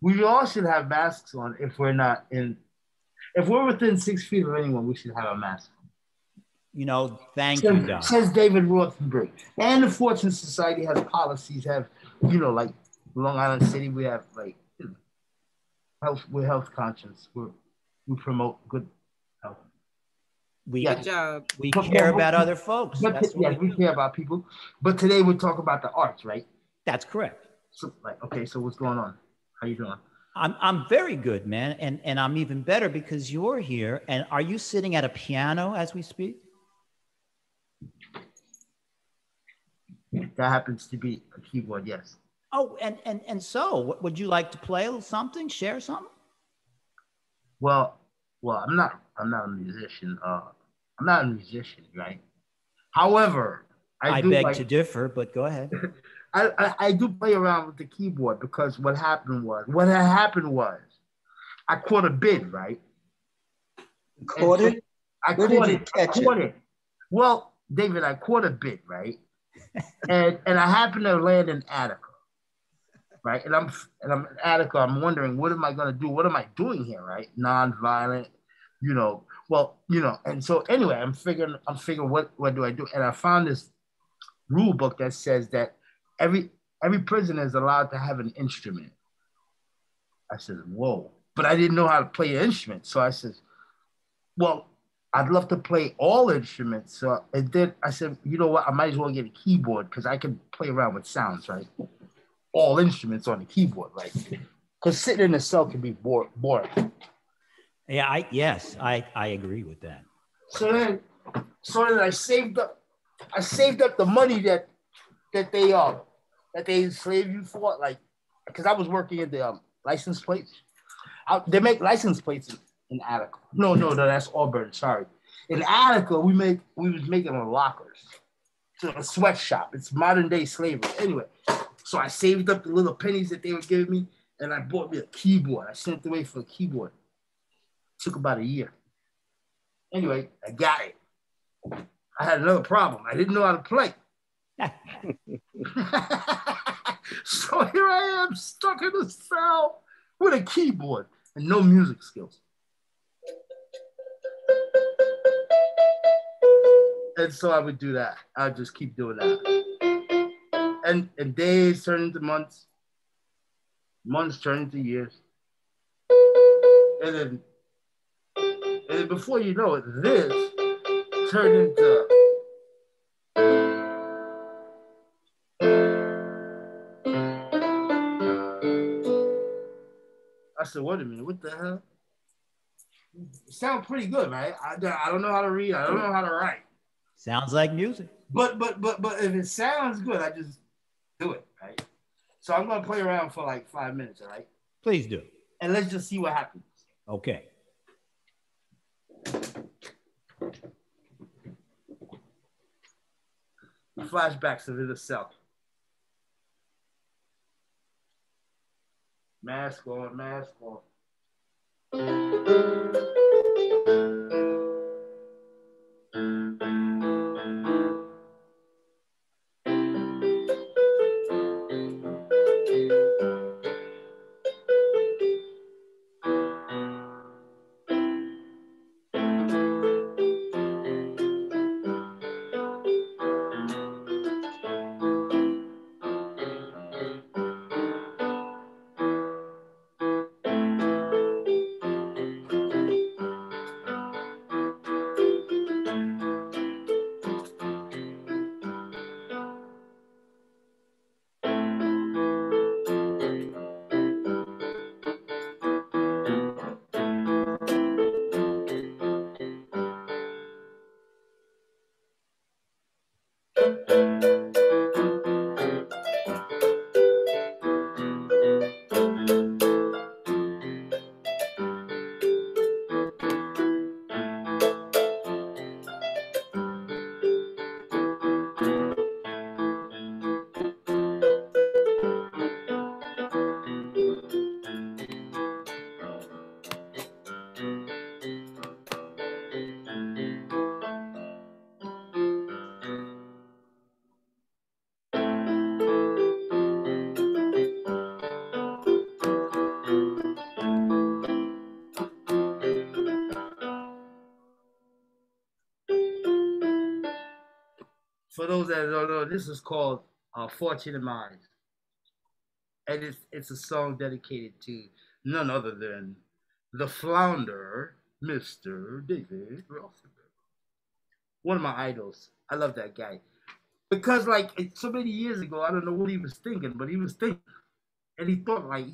We all should have masks on if we're not in. If we're within 6 feet of anyone, we should have a mask on. You know, thank you, Doc. Says David Rothenberg. And the Fortune Society has policies, like Long Island City, we have health. We're health conscious. We promote good health. Good job. We care about other folks. We care about people. But today we're talking about the arts, right? That's correct. So, so what's going on? How you doing? I'm very good, man, and I'm even better because you're here. And are you sitting at a piano as we speak? That happens to be a keyboard, yes. Oh, and so would you like to play something, share something? Well, I'm not a musician. I'm not a musician, right? However, I beg to differ, but go ahead. I do play around with the keyboard because what had happened was I caught a bid, right? Caught it? I caught it. Well, David, I caught a bid, right? and I happened to land in Attica, right? And I'm in Attica. I'm wondering, what am I gonna do? What am I doing here, right? Non-violent, And so anyway, I'm figuring what do I do? And I found this rule book that says that every prisoner is allowed to have an instrument. I said, whoa, but I didn't know how to play an instrument. So I said, well, I'd love to play all instruments. So I said, you know what? I might as well get a keyboard because I can play around with sounds, right? All instruments on the keyboard, right? Because sitting in a cell can be boring. Yeah, I agree with that. So then I saved up the money that they enslaved you for, because I was working at the license plates. They make license plates in Attica. No, that's Auburn. Sorry. In Attica, we was making them lockers. So a sweatshop. It's modern day slavery. Anyway, so I saved up the little pennies that they were giving me, and I bought me a keyboard. I sent away for a keyboard. It took about a year. Anyway, I got it. I had another problem. I didn't know how to play. So here I am, stuck in a cell with a keyboard and no music skills. And so I would do that. I would just keep doing that. And days turn into months. Months turn into years. And then before you know it, this turned into I said, wait a minute, what the hell? It sounds pretty good, right? I don't know how to read. I don't know how to write. Sounds like music. But if it sounds good, I just do it, right? So I'm gonna play around for like 5 minutes, all right? Please do. And let's just see what happens. Okay. Flashbacks of Inner Self. Mask on, mask on. For those that don't know, this is called Fortunate Minds. And it's a song dedicated to none other than the flounder, Mr. David Rothenberg. One of my idols. I love that guy. Because like so many years ago, I don't know what he was thinking, but he was thinking. And he thought like,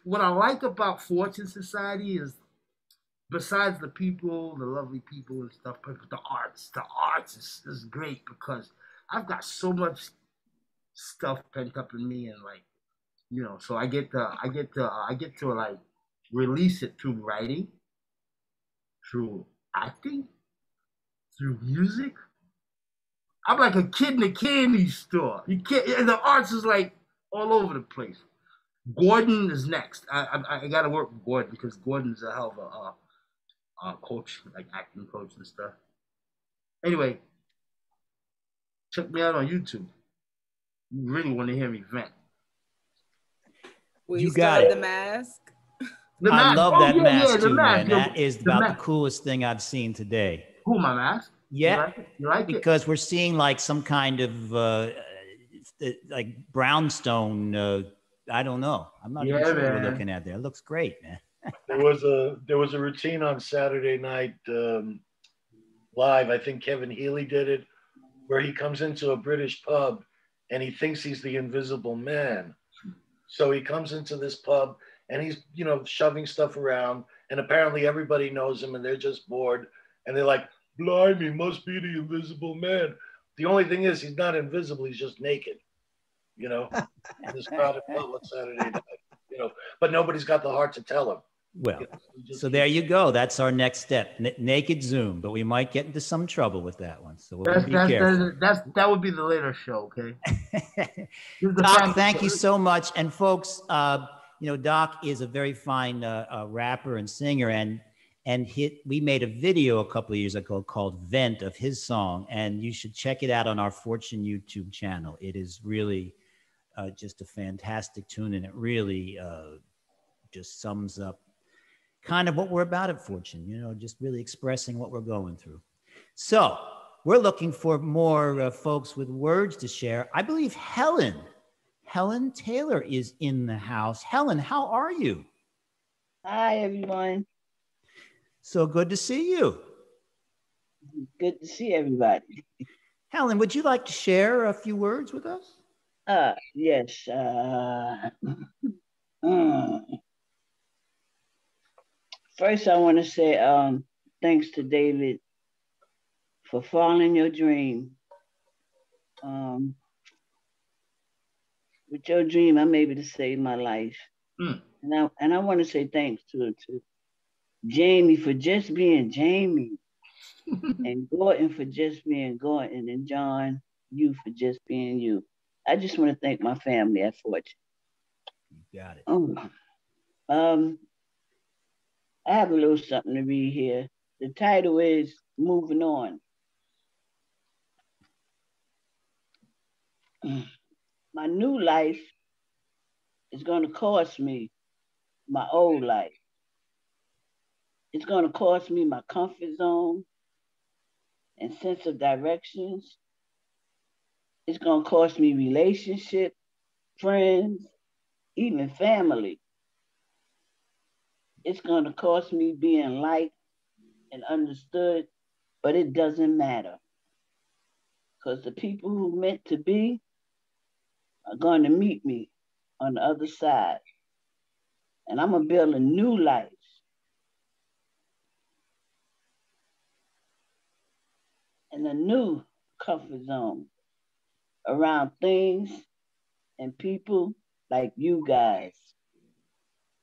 what I like about Fortune Society is besides the people, the lovely people and stuff, but the arts is great because I've got so much stuff pent up in me and like, you know, so I get to like release it through writing, through acting, through music. I'm like a kid in a candy store. You can't, and the arts is like all over the place. Gordon is next. I got to work with Gordon because Gordon's a hell of a coach, like acting coach and stuff. Anyway, check me out on YouTube. You really want to hear me vent. Will you got it. The mask? I love that mask too, man. Mask. That is about the coolest thing I've seen today. Who, my mask? Yeah, you like it? Because we're seeing like some kind of like brownstone. I don't know. I'm not even sure what we're looking at there. It looks great, man. There was a routine on Saturday night live. I think Kevin Healy did it, where he comes into a British pub and he thinks he's the Invisible Man. So he comes into this pub and he's, you know, shoving stuff around, and apparently everybody knows him and they're just bored and they're like, "Blimey, must be the Invisible Man." The only thing is he's not invisible, he's just naked, you know, in this crowded pub on Saturday night, you know, but nobody's got the heart to tell him. Well, so there you go. That's our next step, naked Zoom, but we might get into some trouble with that one. So we'll be careful. That would be the later show, okay? Doc, thank you so much. And folks, you know, Doc is a very fine rapper and singer, and we made a video a couple of years ago called Vent of his song, and you should check it out on our Fortune YouTube channel. It is really just a fantastic tune, and it really just sums up kind of what we're about at Fortune, you know, just really expressing what we're going through. So we're looking for more folks with words to share. I believe Helen Taylor is in the house. Helen, how are you? Hi, everyone. So good to see you. Good to see everybody. Helen, would you like to share a few words with us? Yes. First, I want to say thanks to David for following your dream. With your dream, I'm able to save my life. And I want to say thanks to Jamie for just being Jamie, and Gordon for just being Gordon, and John you for just being you. I just want to thank my family at Fortune. You got it. I have a little something to read here. The title is Moving On. My new life is going to cost me my old life. It's going to cost me my comfort zone and sense of directions. It's going to cost me relationship, friends, even family. It's going to cost me being liked and understood, but it doesn't matter. Because the people who meant to be are going to meet me on the other side. And I'm going to build a new life. And a new comfort zone around things and people like you guys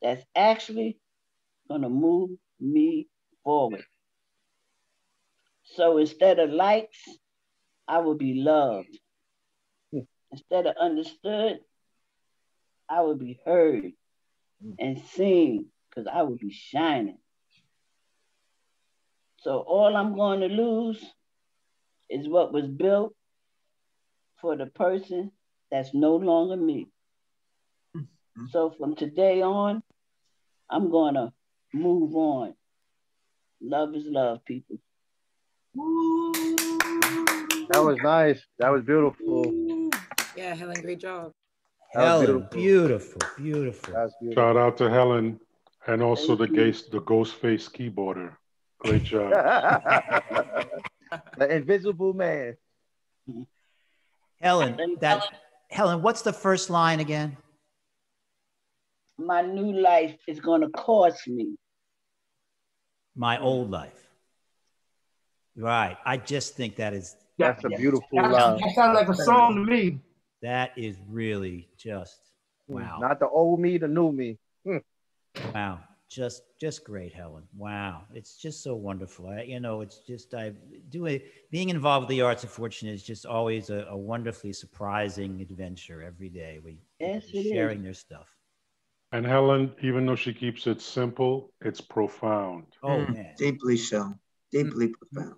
that's actually going to move me forward. So instead of likes, I will be loved. Instead of understood, I will be heard and seen because I will be shining. So all I'm going to lose is what was built for the person that's no longer me. So from today on, I'm going to move on. Love is love, people. That was nice. That was beautiful. Yeah, Helen, great job. Helen, beautiful, beautiful. That's beautiful. Shout out to Helen and also the Ghostface keyboarder. Great job. The Invisible Man. Helen, Helen, what's the first line again? My new life is going to cost me. My old life. Right. I just think that's a beautiful line. That sounds like a song to me. That is really just wow. Not the old me, the new me. Wow. Just great, Helen. Wow. It's just so wonderful. It's just being involved with the Arts of Fortune is just always a wonderfully surprising adventure every day. Sharing their stuff. And Helen, even though she keeps it simple, it's profound. Oh man. Deeply so. Deeply profound.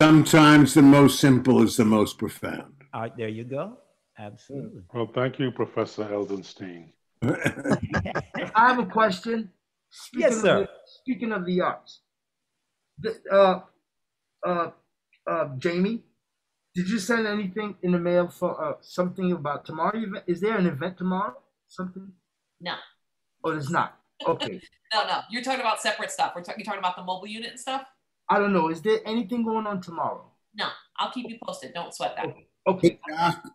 Sometimes the most simple is the most profound. All right, there you go. Absolutely. Well, thank you, Professor Eldenstein. I have a question. Yes, sir. Speaking of the arts, Jamie, did you send anything in the mail for something about tomorrow? Is there an event tomorrow? Something? No. Oh, there's not. Okay. No. You're talking about separate stuff. You're talking about the mobile unit and stuff? I don't know. Is there anything going on tomorrow? No. I'll keep you posted. Don't sweat that. Okay.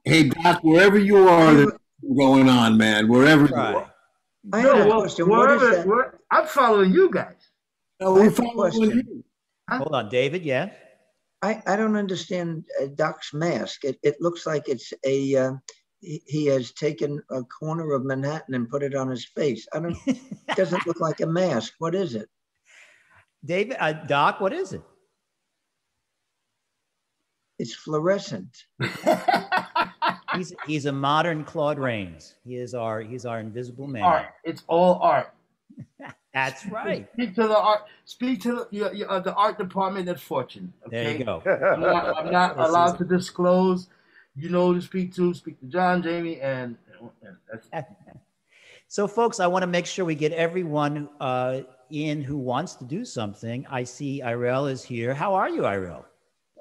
Hey, Doc, wherever you are, there's going on, man. Wherever you are. I have a question. What is that? I'm following you guys. We're following you. Hold on, David. Yeah. I don't understand Doc's mask. It looks like it's a he has taken a corner of Manhattan and put it on his face. It doesn't look like a mask. What is it? David, Doc, what is it? It's fluorescent. He's a modern Claude Rains. He's our invisible man. Art. It's all art. That's right. Speak to the art. Speak to the art department at Fortune. Okay? There you go. I'm not allowed to disclose. You know who to speak to. Speak to John, Jamie, and that's So, folks, I want to make sure we get everyone in who wants to do something. I see Irel is here. How are you, Irel?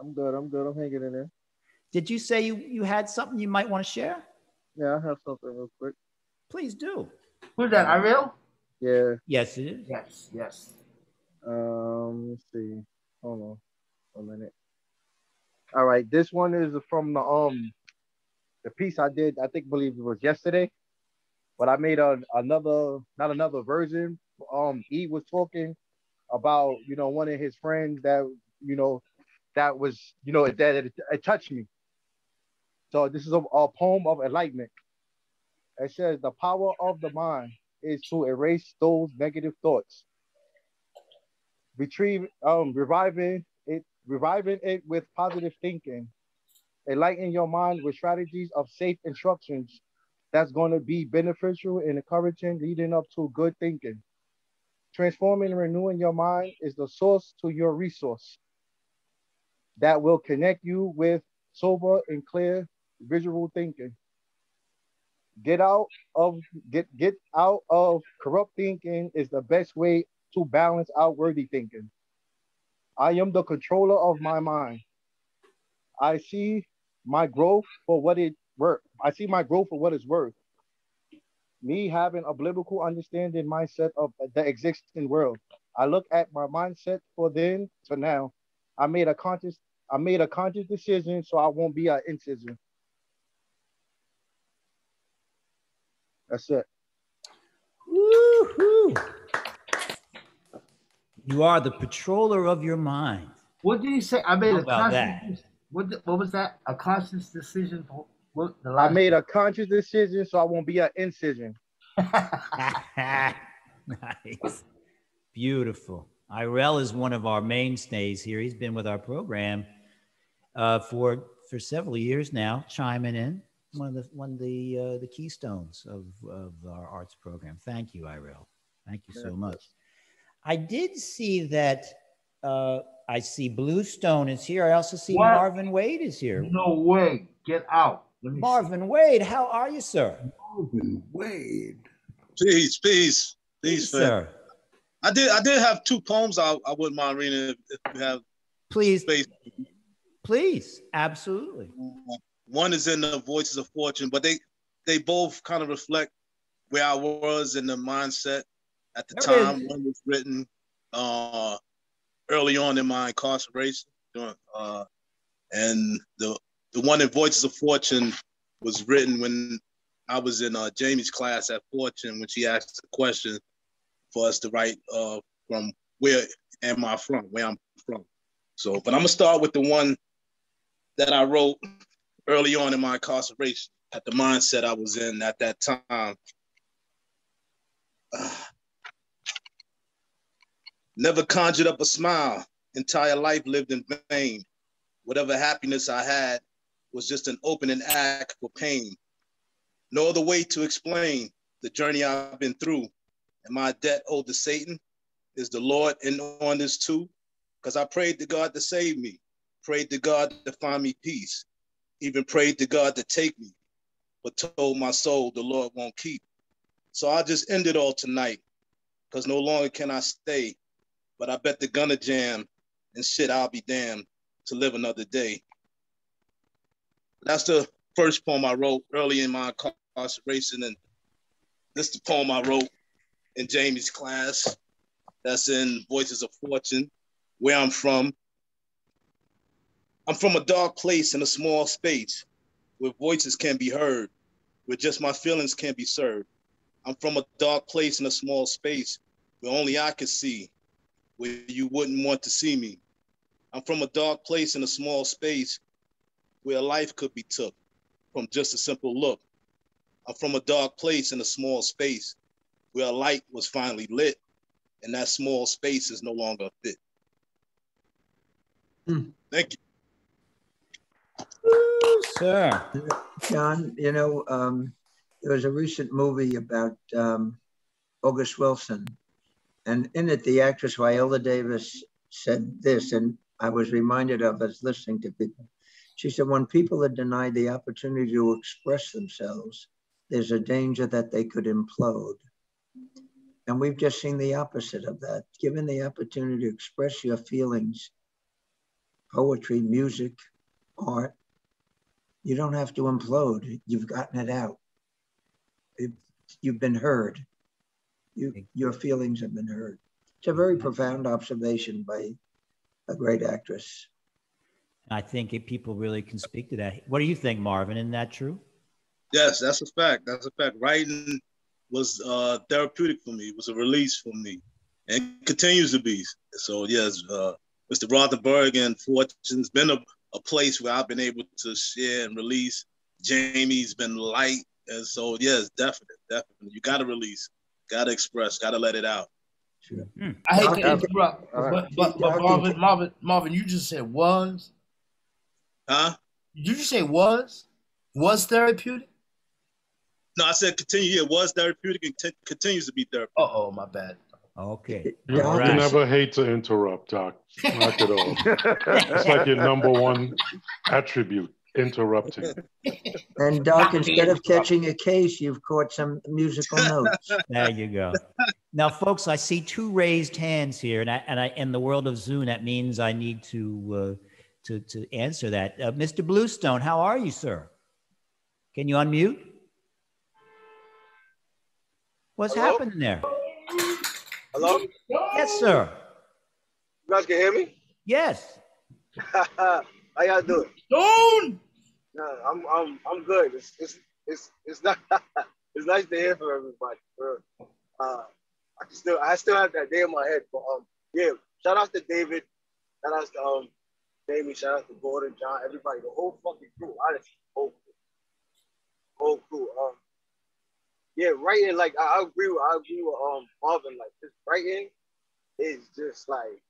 I'm good. I'm hanging in there. Did you say you had something you might want to share? Yeah, I have something real quick. Please do. Who's that, Irel? Yeah. Yes, it is. Yes. Let's see. Hold on a minute. All right, this one is from the piece I did. Believe it was yesterday, but I made not another version. E was talking about one of his friends that that was that it touched me. So this is a poem of enlightenment. It says, the power of the mind is to erase those negative thoughts, reviving it with positive thinking, Enlighten your mind with strategies of safe instructions that's going to be beneficial and encouraging, leading up to good thinking. Transforming and renewing your mind is the source to your resource that will connect you with sober and clear visual thinking. Get out of corrupt thinking is the best way to balance out worthy thinking. I am the controller of my mind. I see my growth for what it's worth. Me having a biblical understanding mindset of the existing world. I look at my mindset for then to now. I made a conscious decision so I won't be an incision. That's it. Woo-hoo. You are the patroller of your mind. What did he say? I made How a about conscious. What was that? A conscious decision for what? I made a conscious decision so I won't be an incision. Nice. Beautiful. Irel is one of our mainstays here. He's been with our program for several years now, chiming in. One of the keystones of our arts program. Thank you, Irel. Thank you so much. I did see that I see Bluestone is here. I also see What? Marvin Wade is here. No way. Get out. Marvin Wade, how are you, sir? Marvin Wade. Peace, peace, Peace, man. sir. I did have two poems I wouldn't mind reading if you have space. Please, absolutely. One is in the Voices of Fortune, but they both kind of reflect where I was in the mindset at the time. One was written early on in my incarceration, and the one in Voices of Fortune was written when I was in Jamie's class at Fortune, when she asked the question for us to write from where am I from, where I'm from. So, but I'm gonna start with the one that I wrote early on in my incarceration, at the mindset I was in at that time. Never conjured up a smile, entire life lived in vain. Whatever happiness I had was just an opening act for pain. No other way to explain the journey I've been through. And my debt owed to Satan. Is the Lord in on this too? Because I prayed to God to save me, prayed to God to find me peace, even prayed to God to take me, but told my soul the Lord won't keep. So I just end it all tonight, because no longer can I stay, but I bet the gunna jam, and shit, I'll be damned to live another day. That's the first poem I wrote early in my incarceration, and this is the poem I wrote in Jamie's class. That's in Voices of Fortune, where I'm from. I'm from a dark place in a small space where voices can be heard, where just my feelings can be served. I'm from a dark place in a small space where only I can see, where you wouldn't want to see me. I'm from a dark place in a small space where life could be took from just a simple look. I'm from a dark place in a small space where a light was finally lit, and that small space is no longer fit. Thank you. Sir. John, you know, there was a recent movie about August Wilson, and in it, the actress Viola Davis said this, and I was reminded of as listening to people. She said, when people are denied the opportunity to express themselves, there's a danger that they could implode. And we've just seen the opposite of that. Given the opportunity to express your feelings, poetry, music, art, you don't have to implode. You've gotten it out. You've been heard. Your feelings have been heard. It's a very profound observation by a great actress. I think people really can speak to that. What do you think, Marvin? Isn't that true? Yes, that's a fact. That's a fact. Writing was therapeutic for me. It was a release for me, and continues to be. So yes, Mr. Rothenberg and Fortune's been a place where I've been able to share and release. Jamie's been light, and so yes, definitely. You got to release, got to express, got to let it out. Sure. I hate to interrupt, but Marvin, you just said was. Huh? Did you say was therapeutic? No, I said continue. Yeah, it was therapeutic and continues to be therapeutic. Oh, my bad. Okay. You never hate to interrupt, Doc. Not at all. It's like your number one attribute, interrupting. And Doc, instead of catching a case, you've caught some musical notes. There you go. Now, folks, I see 2 raised hands here, and in the world of Zoom, that means I need to answer that. Mr. Bluestone, how are you, sir? Can you unmute? What's happening there? Hello? Yes, sir. You guys can hear me? Yes. How y'all doing? Stone! No, I'm good. It's not it's nice to hear from everybody. I still have that day in my head. But yeah, shout out to David, shout out to Jamie, shout out to Gordon, John, everybody, the whole fucking crew. Honestly, whole crew. Yeah, writing, like I agree with Marvin. Like this writing is just like,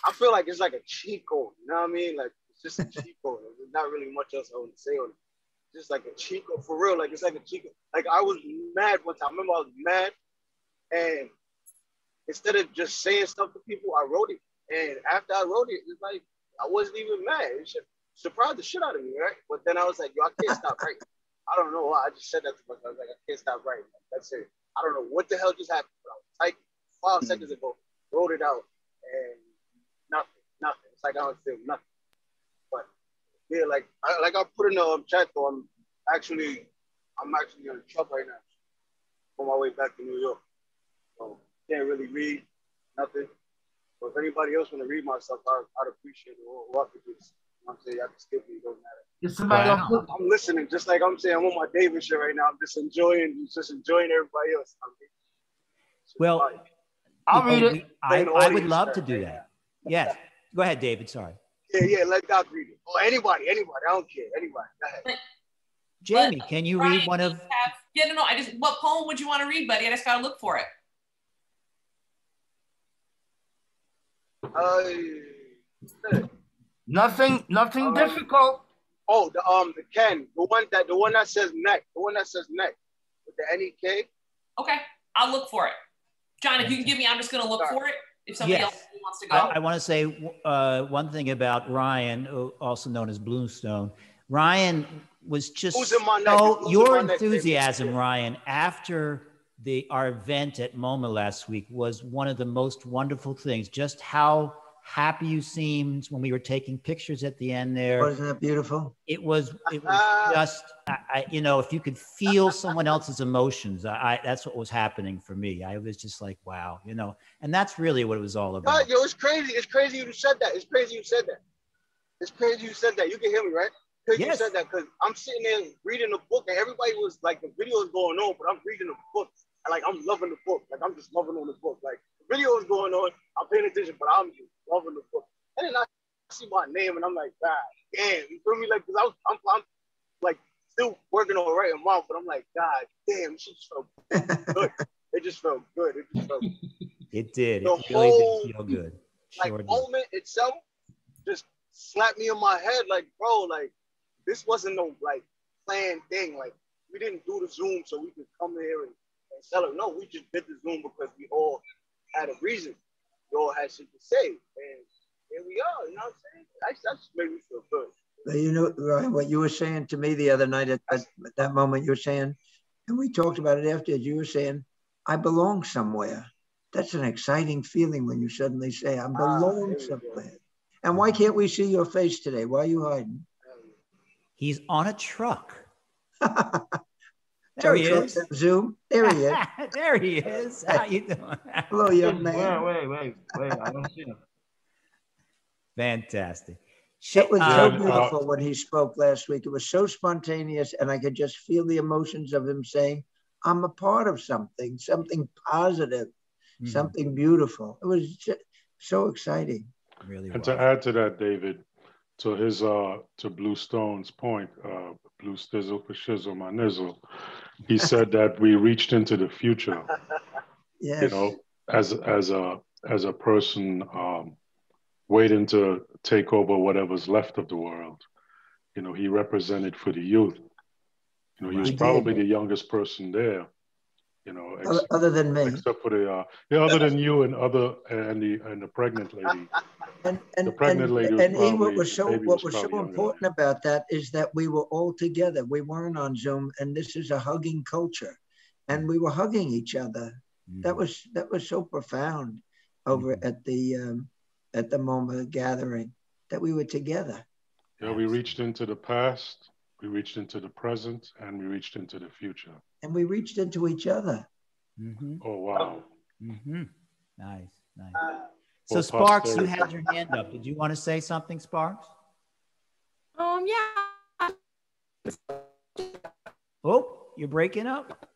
I feel like it's like a cheat code. You know what I mean? Like it's just a cheat code. There's not really much else I want to say on it. Just like a cheat code for real. Like it's like a cheat code. Like I was mad one time. I remember I was mad, and instead of just saying stuff to people, I wrote it. And after I wrote it, it's like I wasn't even mad. It surprised the shit out of me, right? But then I was like, yo, I can't stop writing. I don't know why. I just said that to myself. I was like, I can't stop writing. That's it. I don't know what the hell just happened. But I was typing 5 seconds ago, wrote it out, and nothing. It's like I don't feel nothing. But yeah, like I put in the chat though, I'm actually in a truck right now on my way back to New York. So can't really read nothing. But if anybody else want to read my stuff, I'd appreciate it. Or I could just, you know what I'm saying, I can skip it. It doesn't matter. I'm listening, just like I'm saying, I'm on my David shit right now. I'm just enjoying everybody else. Well, I'll read it. I would love to do that. Yes. Go ahead, David. Sorry. Yeah, let Doc read it. Or anybody. I don't care. Anybody. Go ahead. Jamie, can you read one of? Yeah, no. What poem would you want to read, buddy? I just gotta look for it. Nothing difficult. Oh, the Ken, the one that says neck, with the NEK. Okay, I'll look for it. John, if you can give me, I'm just gonna look for it. If somebody else wants to go. I want to say one thing about Ryan, also known as Bluestone. Ryan was just your enthusiasm, Ryan, after our event at MoMA last week was one of the most wonderful things. Just how happy you seemed when we were taking pictures at the end there. Wasn't it beautiful? It was just, you know, if you could feel someone else's emotions, that's what was happening for me. I was just like, wow, you know, and that's really what it was all about. Yo, it's crazy. It's crazy you said that. It's crazy you said that. You can hear me, right? Crazy you said that because I'm sitting there reading the book and everybody was like, the video is going on, but I'm reading the book. And like, I'm loving the book. Like, I'm just loving on the book. Like, the video is going on. I'm paying attention, but I'm just loving the book. And then I see my name and I'm like, God damn. You feel me? Like, because I'm like still working on writing mom, but I'm like, God damn, this just felt good. It just felt good. It did. The it really whole, did feel good. Like, moment itself just slapped me in my head. Like, bro, like, this wasn't no, like, planned thing. Like, we didn't do the Zoom so we could come here and sell it. No, we just did the Zoom because we all had a reason. We all had shit to say. And here we are, you know what I'm saying? That just made me feel good. But you know, Ryan, what you were saying to me the other night at that moment, you were saying, and we talked about it after, you were saying, I belong somewhere. That's an exciting feeling when you suddenly say, I belong somewhere. And why can't we see your face today? Why are you hiding? He's on a truck. There he is. Zoom. There he is. There he is. How you doing? Hello, young man. Wait. I don't see him. Fantastic. It was so beautiful when he spoke last week. It was so spontaneous, and I could just feel the emotions of him saying, I'm a part of something positive, something beautiful. It was just so exciting. Really. And to add to that, David, to his to Bluestone's point, Blue Stizzle for Shizzle, my nizzle, he said that we reached into the future. Yes. You know, as a person waiting to take over whatever's left of the world. you know, he represented for the youth. You know, he was He probably did. the youngest person there. You know, Other than me. except for the other than you and the pregnant lady. The pregnant lady was And probably, what was so the baby was so probably younger. important about that is that we were all together. We weren't on Zoom, and this is a hugging culture, and we were hugging each other. That was so profound over at the MoMA gathering, that we were together. Yeah, we reached into the past, we reached into the present, and we reached into the future. And we reached into each other. Oh, wow. Nice, nice. So Well, Sparks, you posterity. had your hand up. Did you want to say something, Sparks? Yeah. Oh, you're breaking up.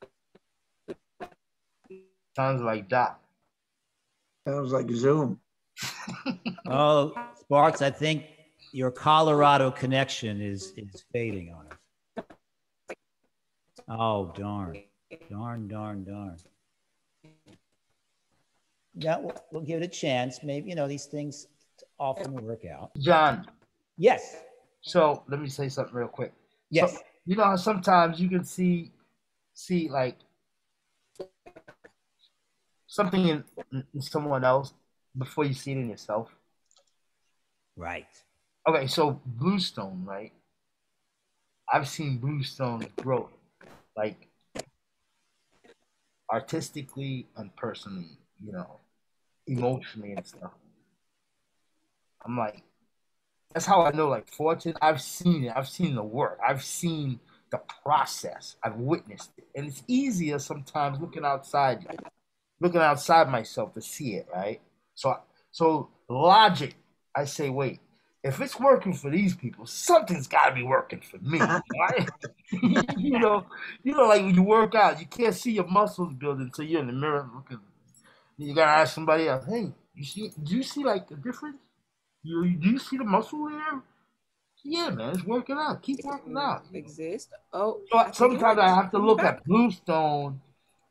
Sounds like that. Sounds like Zoom. Oh, Sparks, I think your Colorado connection is fading on us. Oh, darn. Darn. Yeah, we'll give it a chance. Maybe, you know, these things often work out. John. Yes. So let me say something real quick. Yes. So, you know how sometimes you can see like something in someone else before you see it in yourself. Right. Okay, so Bluestone, right? I've seen Bluestone grow, like artistically and personally, you know, emotionally and stuff. I'm like, that's how I know, like, Fortune. I've seen it. I've seen the work. I've seen the process. I've witnessed it. And it's easier sometimes looking outside myself to see it, right? So logic, I say, wait, if it's working for these people, something's got to be working for me, right? you know, like when you work out, you can't see your muscles building until you're in the mirror looking. You gotta ask somebody else, hey, do you see like the difference? Do you see the muscle there? Yeah, man, it's working out. Keep working out. Exist. Oh, so sometimes I have to look at Bluestone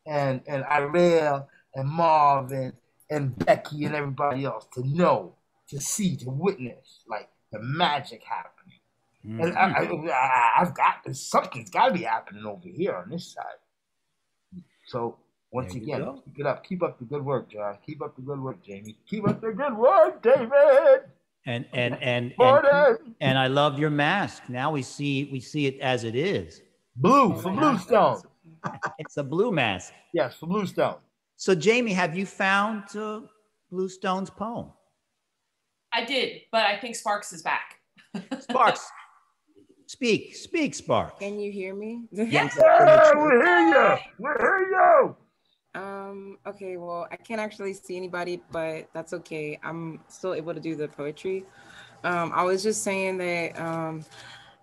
and Irel and Marvin and Becky and everybody else to know, to see, to witness like the magic happening. And I've got something's got to be happening over here on this side. So once again, keep it up. Keep up the good work, John. Keep up the good work, Jamie. Keep up the good work, David. And I love your mask. Now we see it as it is. Blue for Bluestone. It's a blue mask. Yes, for Bluestone. So Jamie, have you found Bluestone's poem? I did, but I think Sparks is back. Sparks, speak, Sparks. Can you hear me? Yes. Yeah, we hear you. Okay, well, I can't actually see anybody, but that's okay. I'm still able to do the poetry. I was just saying that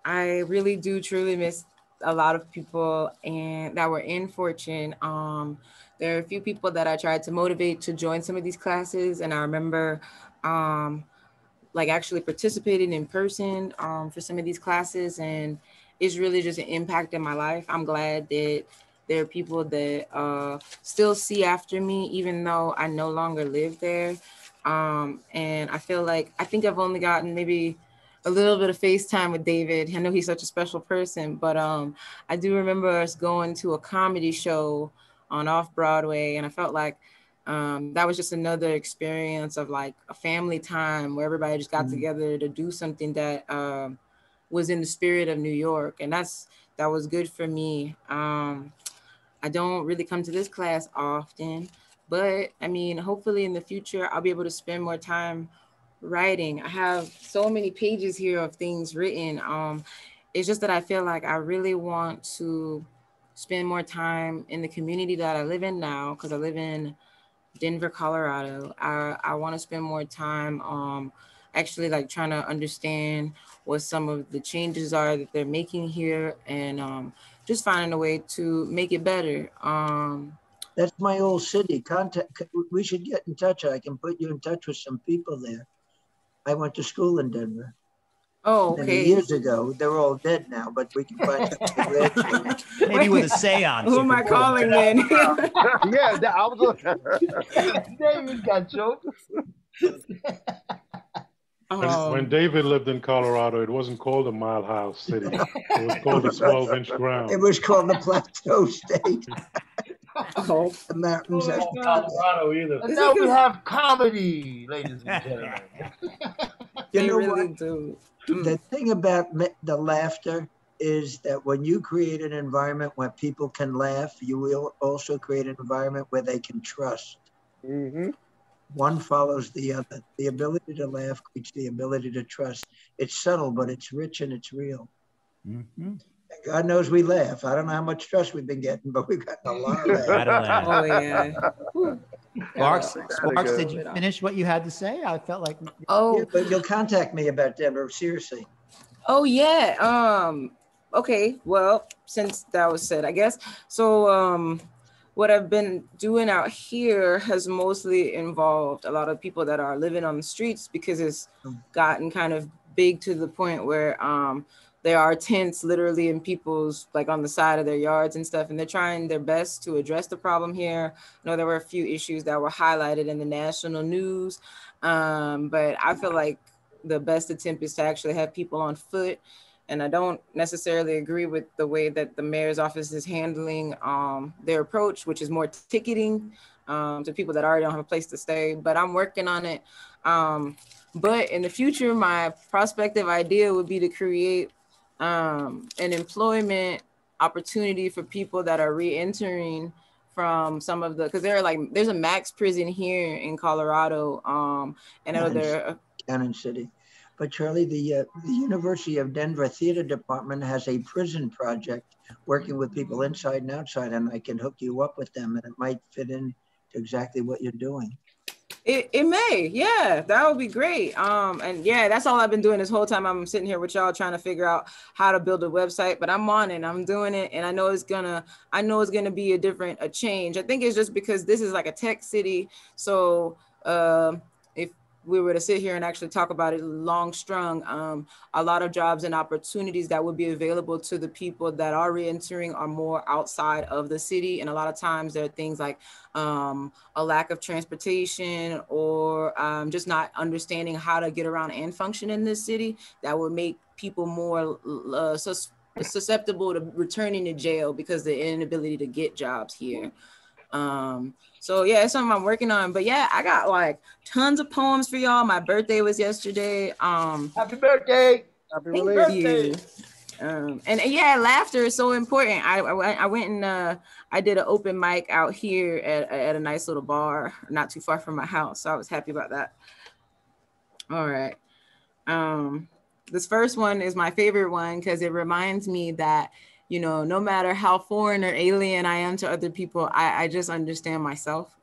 I really do truly miss a lot of people and that were in Fortune. There are a few people that I tried to motivate to join some of these classes, and I remember like actually participating in person for some of these classes, and it's really just an impact in my life. I'm glad that there are people that still see after me, even though I no longer live there. And I feel like, I think I've only gotten maybe a little bit of FaceTime with David. I know he's such a special person, but I do remember us going to a comedy show on Off-Broadway, and I felt like that was just another experience of like a family time where everybody just got together to do something that was in the spirit of New York. And that was good for me. I don't really come to this class often, but I mean, hopefully in the future, I'll be able to spend more time writing. I have so many pages here of things written. It's just that I feel like I really want to spend more time in the community that I live in now, because I live in Denver, Colorado. I want to spend more time actually like trying to understand what some of the changes are that they're making here, and just finding a way to make it better. That's my old city. We should get in touch. I can put you in touch with some people there. I went to school in Denver. Oh, okay. Many years ago. They're all dead now, but we can find some. Maybe with a seance. Who am I calling then? Yeah, I was looking. David got jokes. When David lived in Colorado, it wasn't called a Mile High City. It was called a 12-inch ground. It was called the Plateau State. Oh, the mountains. Oh, Colorado either. And now we have comedy, ladies and gentlemen. You know really what? do. The thing about the laughter is that when you create an environment where people can laugh, you will also create an environment where they can trust. Mm-hmm. One follows the other. The ability to laugh creates the ability to trust. It's subtle, but it's rich and it's real. Mm-hmm. God knows we laugh. I don't know how much trust we've been getting, but we've gotten a lot of laugh. Oh yeah. Sparks, did you finish what you had to say? I felt like. Oh, yeah, but you'll contact me about Deborah, seriously. Oh yeah. Okay. Well, since that was said, I guess. So what I've been doing out here has mostly involved a lot of people that are living on the streets, because it's gotten kind of big to the point where there are tents literally in people's, like, on the side of their yards and stuff, and they're trying their best to address the problem here. I know there were a few issues that were highlighted in the national news, but I feel like the best attempt is to actually have people on foot. And I don't necessarily agree with the way that the mayor's office is handling their approach, which is more ticketing to people that already don't have a place to stay, but I'm working on it. But in the future, my prospective idea would be to create an employment opportunity for people that are re-entering from some of the, because there's a max prison here in Colorado, and I know there Cannon City. But Charlie, the University of Denver Theater Department has a prison project working with people inside and outside, and I can hook you up with them, and it might fit in to exactly what you're doing. It may, yeah, that would be great. And yeah, that's all I've been doing this whole time. I'm sitting here with y'all trying to figure out how to build a website, but I'm on it, I'm doing it, and I know it's gonna be a change. I think it's just because this is like a tech city, so if we were to sit here and actually talk about it long strung, a lot of jobs and opportunities that would be available to the people that are re-entering are more outside of the city. And a lot of times there are things like a lack of transportation or just not understanding how to get around and function in this city that would make people more susceptible to returning to jail because of the inability to get jobs here. So yeah, it's something I'm working on. But yeah, I got like tons of poems for y'all. My birthday was yesterday. Happy birthday! Happy birthday! And yeah, laughter is so important. I went and I did an open mic out here at a nice little bar, not too far from my house. So I was happy about that. All right. This first one is my favorite one because it reminds me that, you know, no matter how foreign or alien I am to other people, I just understand myself.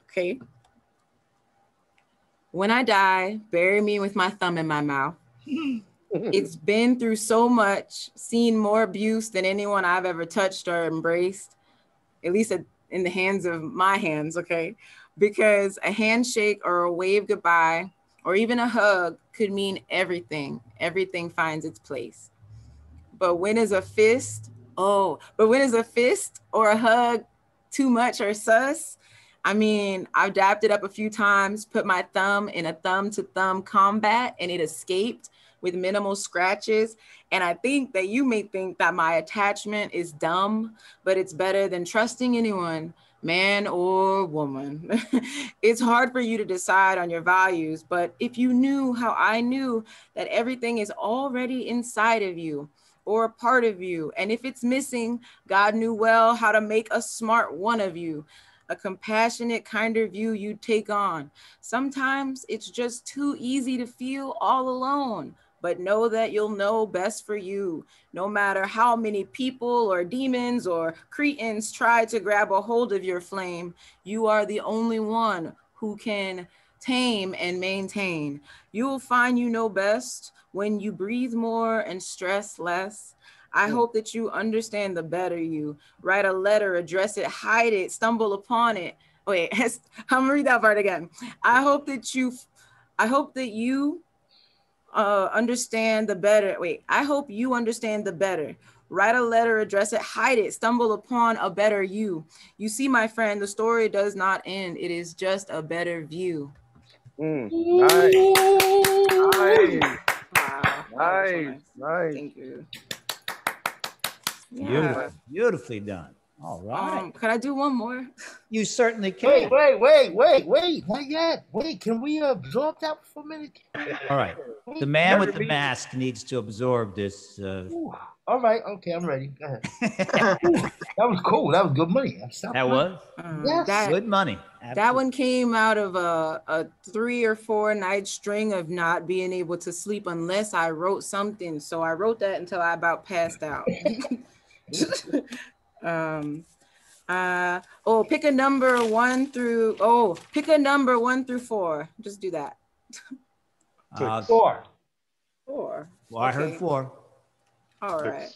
Okay. When I die, bury me with my thumb in my mouth. It's been through so much, seen more abuse than anyone I've ever touched or embraced, at least in the hands of my hands, okay? Because a handshake or a wave goodbye or even a hug could mean everything. Everything finds its place. But when is a fist or a hug too much or sus? I mean, I've dapped it up a few times, put my thumb in a thumb-to-thumb combat, and it escaped with minimal scratches. And I think that you may think that my attachment is dumb, but it's better than trusting anyone, man or woman. It's hard for you to decide on your values, but if you knew how I knew that everything is already inside of you, or a part of you. And if it's missing, God knew well how to make a smart one of you, a compassionate, kinder view you take on. Sometimes it's just too easy to feel all alone, but know that you'll know best for you. No matter how many people or demons or cretins try to grab a hold of your flame, you are the only one who can tame and maintain. You'll find you know best when you breathe more and stress less. I hope that you understand the better you. Write a letter, address it, hide it, stumble upon it. Wait, I'm gonna read that part again. I hope that you understand the better. Wait, I hope you understand the better. Write a letter, address it, hide it, stumble upon a better you. You see, my friend, the story does not end. It is just a better view. Nice. Nice. Wow. Nice. Nice. Thank you. Beautiful. Beautifully done. All right. Could I do one more? You certainly can. Wait. Not yet. Wait, can we absorb that for a minute? All right. The man with the mask needs to absorb this. All right. Okay, I'm ready. Go ahead. That was cool. That was good money. That was? Yes. Good money. That one came out of a 3 or 4 night string of not being able to sleep unless I wrote something. So I wrote that until I about passed out. Pick a number 1 through 4. Just do that. 4. 4. Well, I heard 4. All right.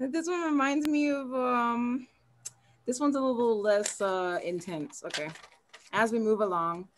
This one reminds me of this one's a little less intense. Okay. As we move along.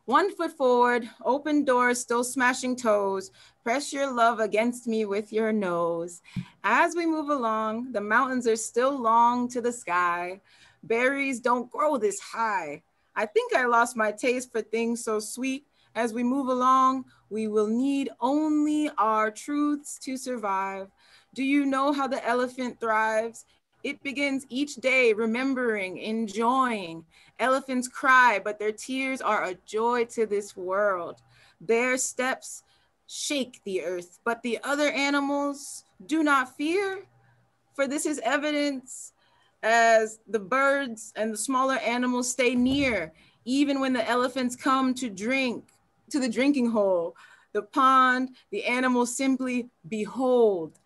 1 foot forward, open doors, still smashing toes. Press your love against me with your nose. As we move along, the mountains are still long to the sky. Berries don't grow this high. I think I lost my taste for things so sweet. As we move along, we will need only our truths to survive. Do you know how the elephant thrives? It begins each day remembering, enjoying. Elephants cry, but their tears are a joy to this world. Their steps shake the earth, but the other animals do not fear. For this is evidence as the birds and the smaller animals stay near, even when the elephants come to drink to the drinking hole, the pond, the animals simply behold.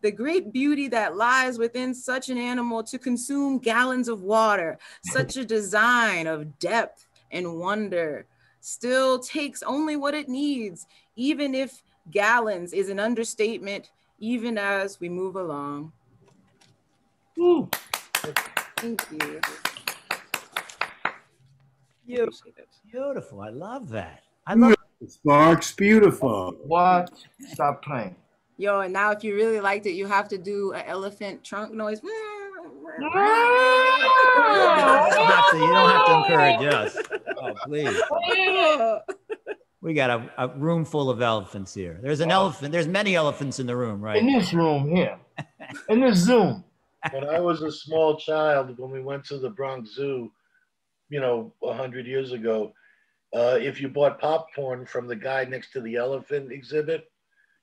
The great beauty that lies within such an animal to consume gallons of water, such a design of depth and wonder, still takes only what it needs, even if gallons is an understatement, even as we move along. Ooh. Thank you. Beautiful. I love that. I love Sparks, beautiful. What? Stop playing. Yo, and now if you really liked it, you have to do an elephant trunk noise. You don't have to encourage us. Oh, please. We got a room full of elephants here. There's an elephant. There's many elephants in the room, right? In this room here. In this Zoom. When I was a small child, when we went to the Bronx Zoo, 100 years ago, if you bought popcorn from the guy next to the elephant exhibit,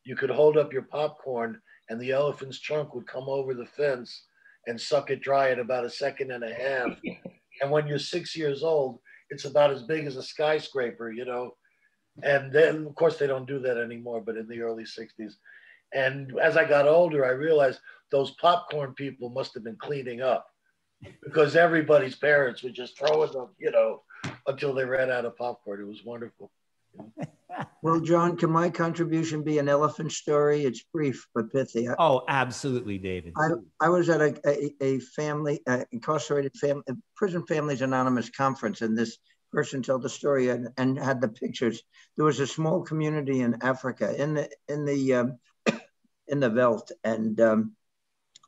you could hold up your popcorn and the elephant's trunk would come over the fence and suck it dry in about 1.5 seconds. And when you're 6 years old, it's about as big as a skyscraper, And then, of course, they don't do that anymore, but in the early 60s. And as I got older, I realized those popcorn people must have been cleaning up because everybody's parents were just throwing them, until they ran out of popcorn. It was wonderful. Well, John, can my contribution be an elephant story? It's brief but pithy. Oh, absolutely, David. I was at a family, incarcerated family, Prison Families Anonymous conference, and this person told the story and had the pictures. There was a small community in Africa, in the veldt, and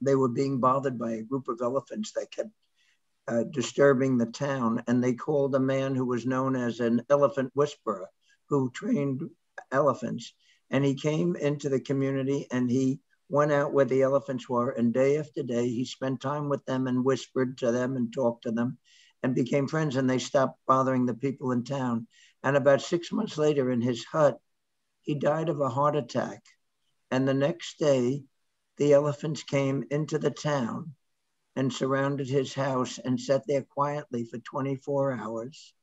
they were being bothered by a group of elephants that kept disturbing the town, and they called a man who was known as an elephant whisperer, who trained elephants. And he came into the community and he went out where the elephants were, and day after day, he spent time with them and whispered to them and talked to them and became friends, and they stopped bothering the people in town. And about 6 months later in his hut, he died of a heart attack. And the next day, the elephants came into the town and surrounded his house and sat there quietly for 24 hours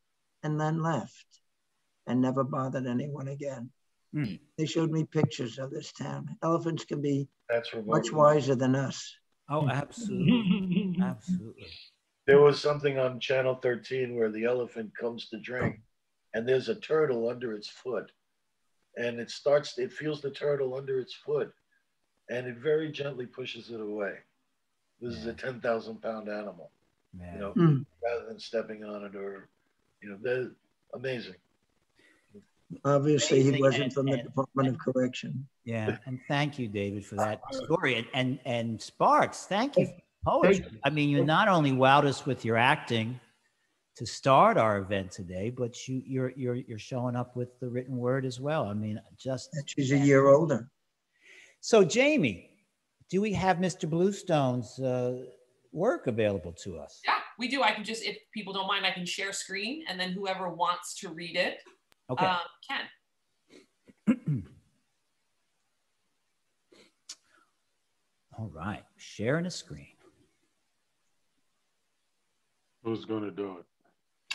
and then left and never bothered anyone again. They showed me pictures of this town. Elephants can be much wiser than us. Oh, absolutely. Absolutely. There was something on Channel 13 where the elephant comes to drink and there's a turtle under its foot. And it feels the turtle under its foot and it very gently pushes it away. This is a 10,000-pound animal, rather than stepping on it or, they're amazing. Obviously, he wasn't from the Department of Correction. Yeah, and thank you, David, for that story. And Sparks, thank you for poetry. I mean, you not only wowed us with your acting, to start our event today, but you're showing up with the written word as well. I mean, just she's a year older. So, Jamie, do we have Mr. Bluestone's work available to us? Yeah, we do. I can just, if people don't mind, I can share screen, and then whoever wants to read it can. All right, sharing a screen. Who's going to do it?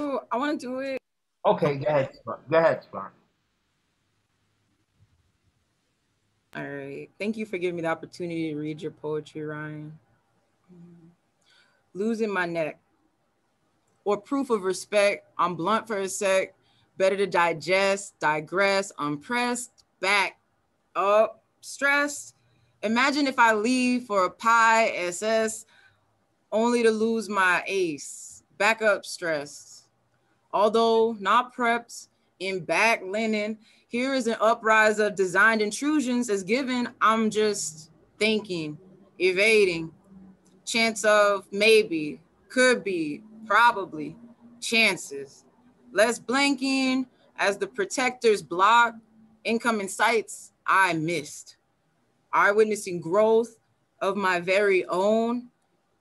Oh, I want to do it. Okay, go ahead, Spawn. All right. Thank you for giving me the opportunity to read your poetry, Ryan. Losing my neck. Or proof of respect. I'm blunt for a sec. Better to digest, digress, unpressed, back, up, stressed. Imagine if I leave for a pie SS only to lose my ace. Back up, stressed. Although not prepped, in back linen, here is an uprise of designed intrusions as given. I'm just thinking, evading. Chance of maybe, could be, probably, chances. Less blinking as the protectors block incoming sights I missed. Eyewitnessing growth of my very own,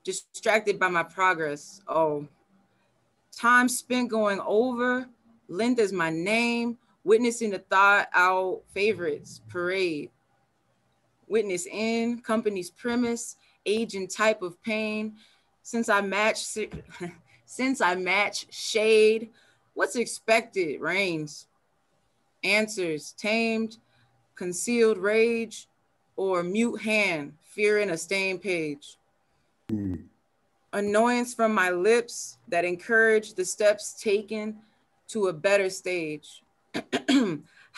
distracted by my progress. Oh, time spent going over, length is my name, witnessing the thought out favorites parade. Witness in company's premise, age and type of pain. Since I match shade, what's expected reigns. Answers tamed, concealed rage, or mute hand, fearing a stained page. Annoyance from my lips that encourage the steps taken to a better stage.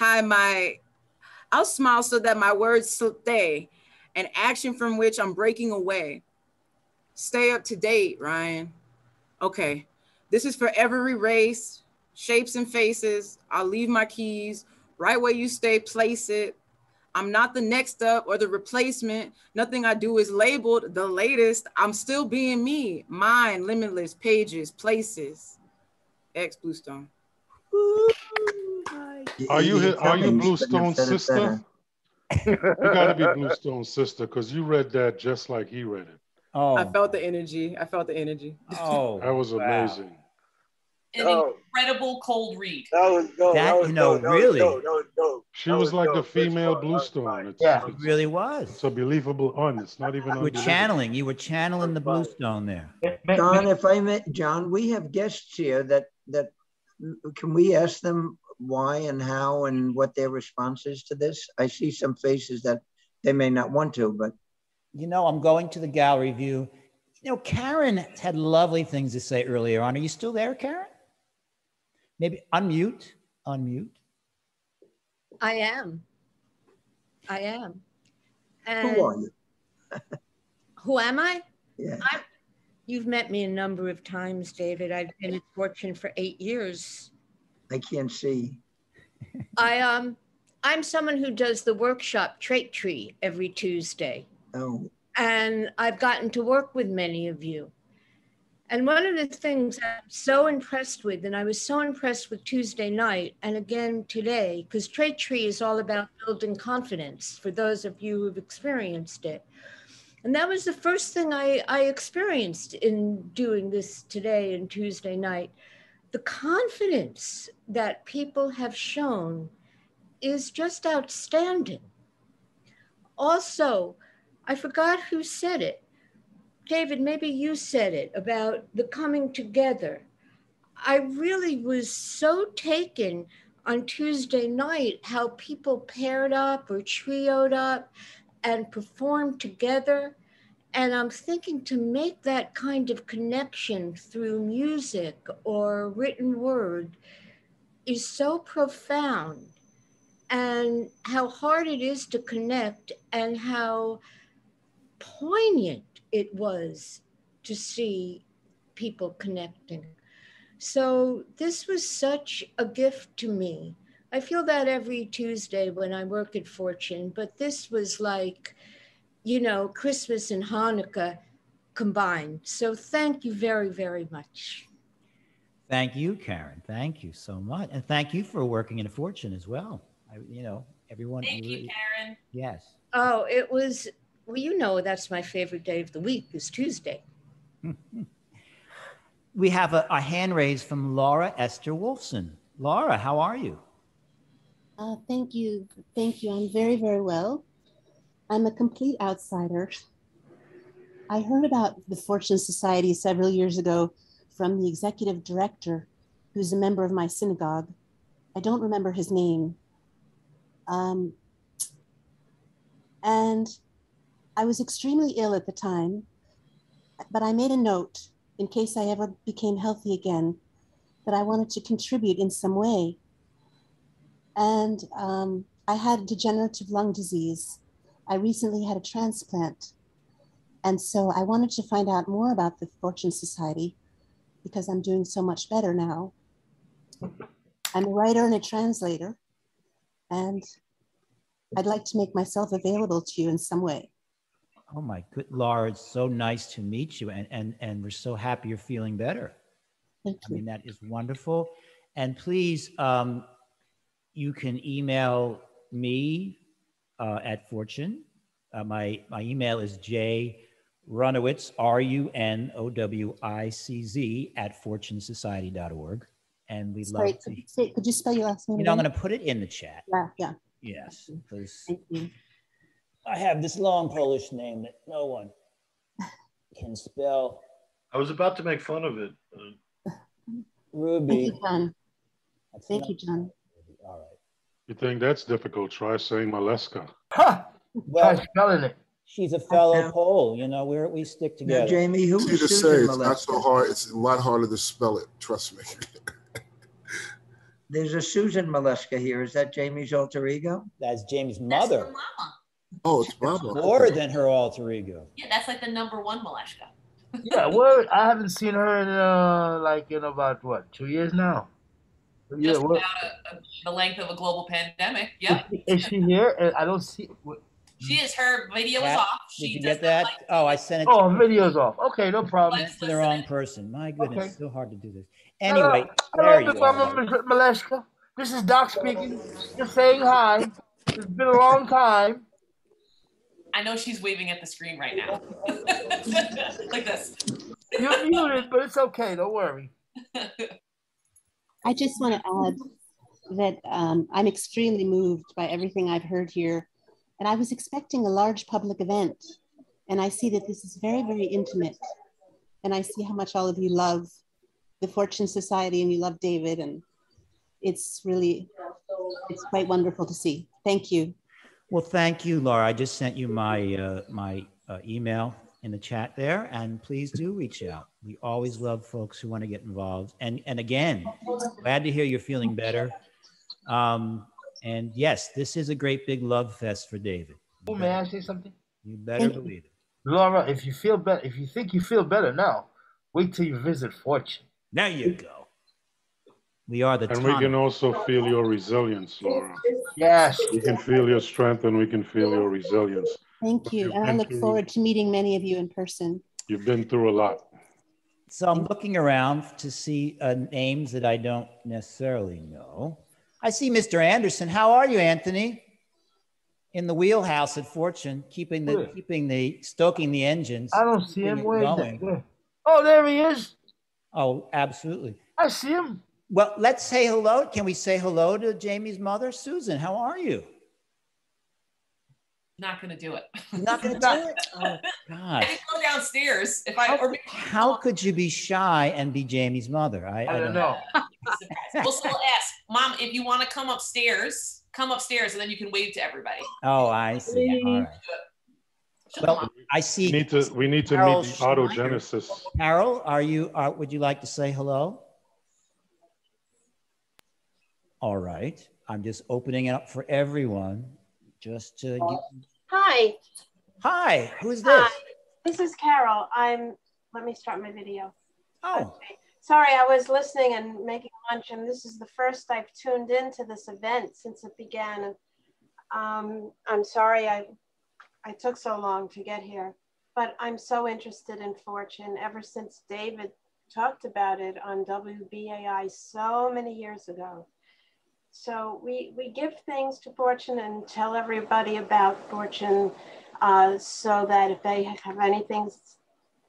I'll smile so that my words stay, an action from which I'm breaking away. Stay up to date, Ryan. Okay, this is for every race, shapes and faces. I'll leave my keys right where you stay, place it. I'm not the next up or the replacement. Nothing I do is labeled the latest. I'm still being me, mine, limitless, pages, places. X Bluestone. Are you Bluestone's sister? You gotta be Bluestone's sister because you read that just like he read it. Oh, I felt the energy. Oh, that was amazing. An incredible cold read. She was like the female Bluestone. It really was. It's a believable un. It's not even. You were channeling the Bluestone there. John, if I may, John, we have guests here that can we ask them why and how and what their response is to this? I see some faces that they may not want to, but. You know, I'm going to the gallery view. You know, Karen had lovely things to say earlier on. Are you still there, Karen? Maybe unmute. I am. And who are you? Who am I? Yeah. You've met me a number of times, David. I've been at Fortune for 8 years. I can't see. I'm someone who does the workshop Trait Tree every Tuesday. Oh. And I've gotten to work with many of you. And one of the things I'm so impressed with, and I was so impressed with Tuesday night, and again today, because Trait Tree is all about building confidence for those of you who've experienced it. And that was the first thing I experienced in doing this today and Tuesday night. The confidence that people have shown is just outstanding. Also, I forgot who said it. David, maybe you said it about the coming together. I really was so taken on Tuesday night how people paired up or trioed up and performed together. And I'm thinking to make that kind of connection through music or written word is so profound, and how hard it is to connect and how poignant it was to see people connecting. So this was such a gift to me. I feel that every Tuesday when I work at Fortune, but this was like, you know, Christmas and Hanukkah combined. So thank you very, very much. Thank you, Karen. Thank you so much. And thank you for working in Fortune as well. Everyone. Thank you, Karen. Yes. Oh, it was, well, you know, that's my favorite day of the week is Tuesday. We have a hand raised from Laura Esther Wolfson. Laura, how are you? Thank you. Thank you. I'm very, very well. I'm a complete outsider. I heard about the Fortune Society several years ago from the executive director, who's a member of my synagogue. I don't remember his name. And I was extremely ill at the time, but I made a note in case I ever became healthy again, that I wanted to contribute in some way. And I had degenerative lung disease. I recently had a transplant. And so I wanted to find out more about the Fortune Society because I'm doing so much better now. I'm a writer and a translator, and I'd like to make myself available to you in some way. Oh my good Laura, it's so nice to meet you, and we're so happy you're feeling better. Thank you. I mean, that is wonderful. And please, you can email me at Fortune. My email is jrunowitz, RUNOWICZ @fortunesociety.org. And we'd love to. Could you spell your last name? I'm going to put it in the chat. Yeah. Yes, because Thank you. I have this long Polish name that no one can spell. I was about to make fun of it. Ruby. Thank you, John. Thank you, John. All right. You think that's difficult? Try saying Maleska. Well, try spelling it. She's a fellow Pole. We stick together. Now, Jamie, who Easy was to say. Susan It's not so Maleska? hard. It's a lot harder to spell it. Trust me. There's a Susan Maleska here. Is that Jamie's alter ego? That's Jamie's mother. Oh, it's Mama. More than her alter ego. Yeah, that's like the #1 Maleshka. Yeah, well, I haven't seen her in in about what, 2 years now. Yeah, Just about the length of a global pandemic. Yep. Is she here? I don't see. She is. Her video is Kat, off. Did She you does get that? Oh, I sent it. Oh, video's off. Okay, no problem. Sent it to the wrong person. My goodness, Okay. it's so hard to do this. Anyway, Hello, there you Mama are. Maleska. This is Doc speaking. Just saying hi. It's been a long time. I know she's waving at the screen right now. Like this. You're muted, but it's okay. Don't worry. I just want to add that I'm extremely moved by everything I've heard here. And I was expecting a large public event. And I see that this is very, very intimate. And I see how much all of you love the Fortune Society and you love David. And it's quite wonderful to see. Thank you. Well, thank you, Laura. I just sent you my email in the chat there, and please do reach out. We always love folks who want to get involved. And again, glad to hear you're feeling better. And yes, this is a great big love fest for David. Oh, may I say something? You better believe it. Laura, if you feel better, if you think you feel better now, wait till you visit Fortune. There you go. We are the And we tonic. can also feel your resilience, Laura. Yes. We can feel your strength and we can feel your resilience. Thank you. And I look forward to meeting many of you in person. You've been through a lot. So I'm looking around to see names that I don't necessarily know. I see Mr. Anderson. How are you, Anthony? In the wheelhouse at Fortune, stoking the engines. I don't see him. keeping it Where is going. that? Oh, there he is. Oh, absolutely. I see him. Well, let's say hello. Can we say hello to Jamie's mother? Susan, how are you? Not gonna do it. Not gonna do it? Oh, I gosh. can go downstairs if How could you be shy and be Jamie's mother? I don't know. We'll still ask, Mom, if you want to come upstairs, and then you can wave to everybody. Oh, I see. All right. Well, I see. We need to Carol meet the autogenesis. Carol, would you like to say hello? All right. I'm just opening it up for everyone just to give. Hi. Hi, who's this? Hi. This is Carol. Let me start my video. Oh. Okay. Sorry, I was listening and making lunch, and this is the first I've tuned into this event since it began. I'm sorry I took so long to get here, but I'm so interested in Fortune ever since David talked about it on WBAI so many years ago. So we give things to Fortune and tell everybody about Fortune so that if they have anything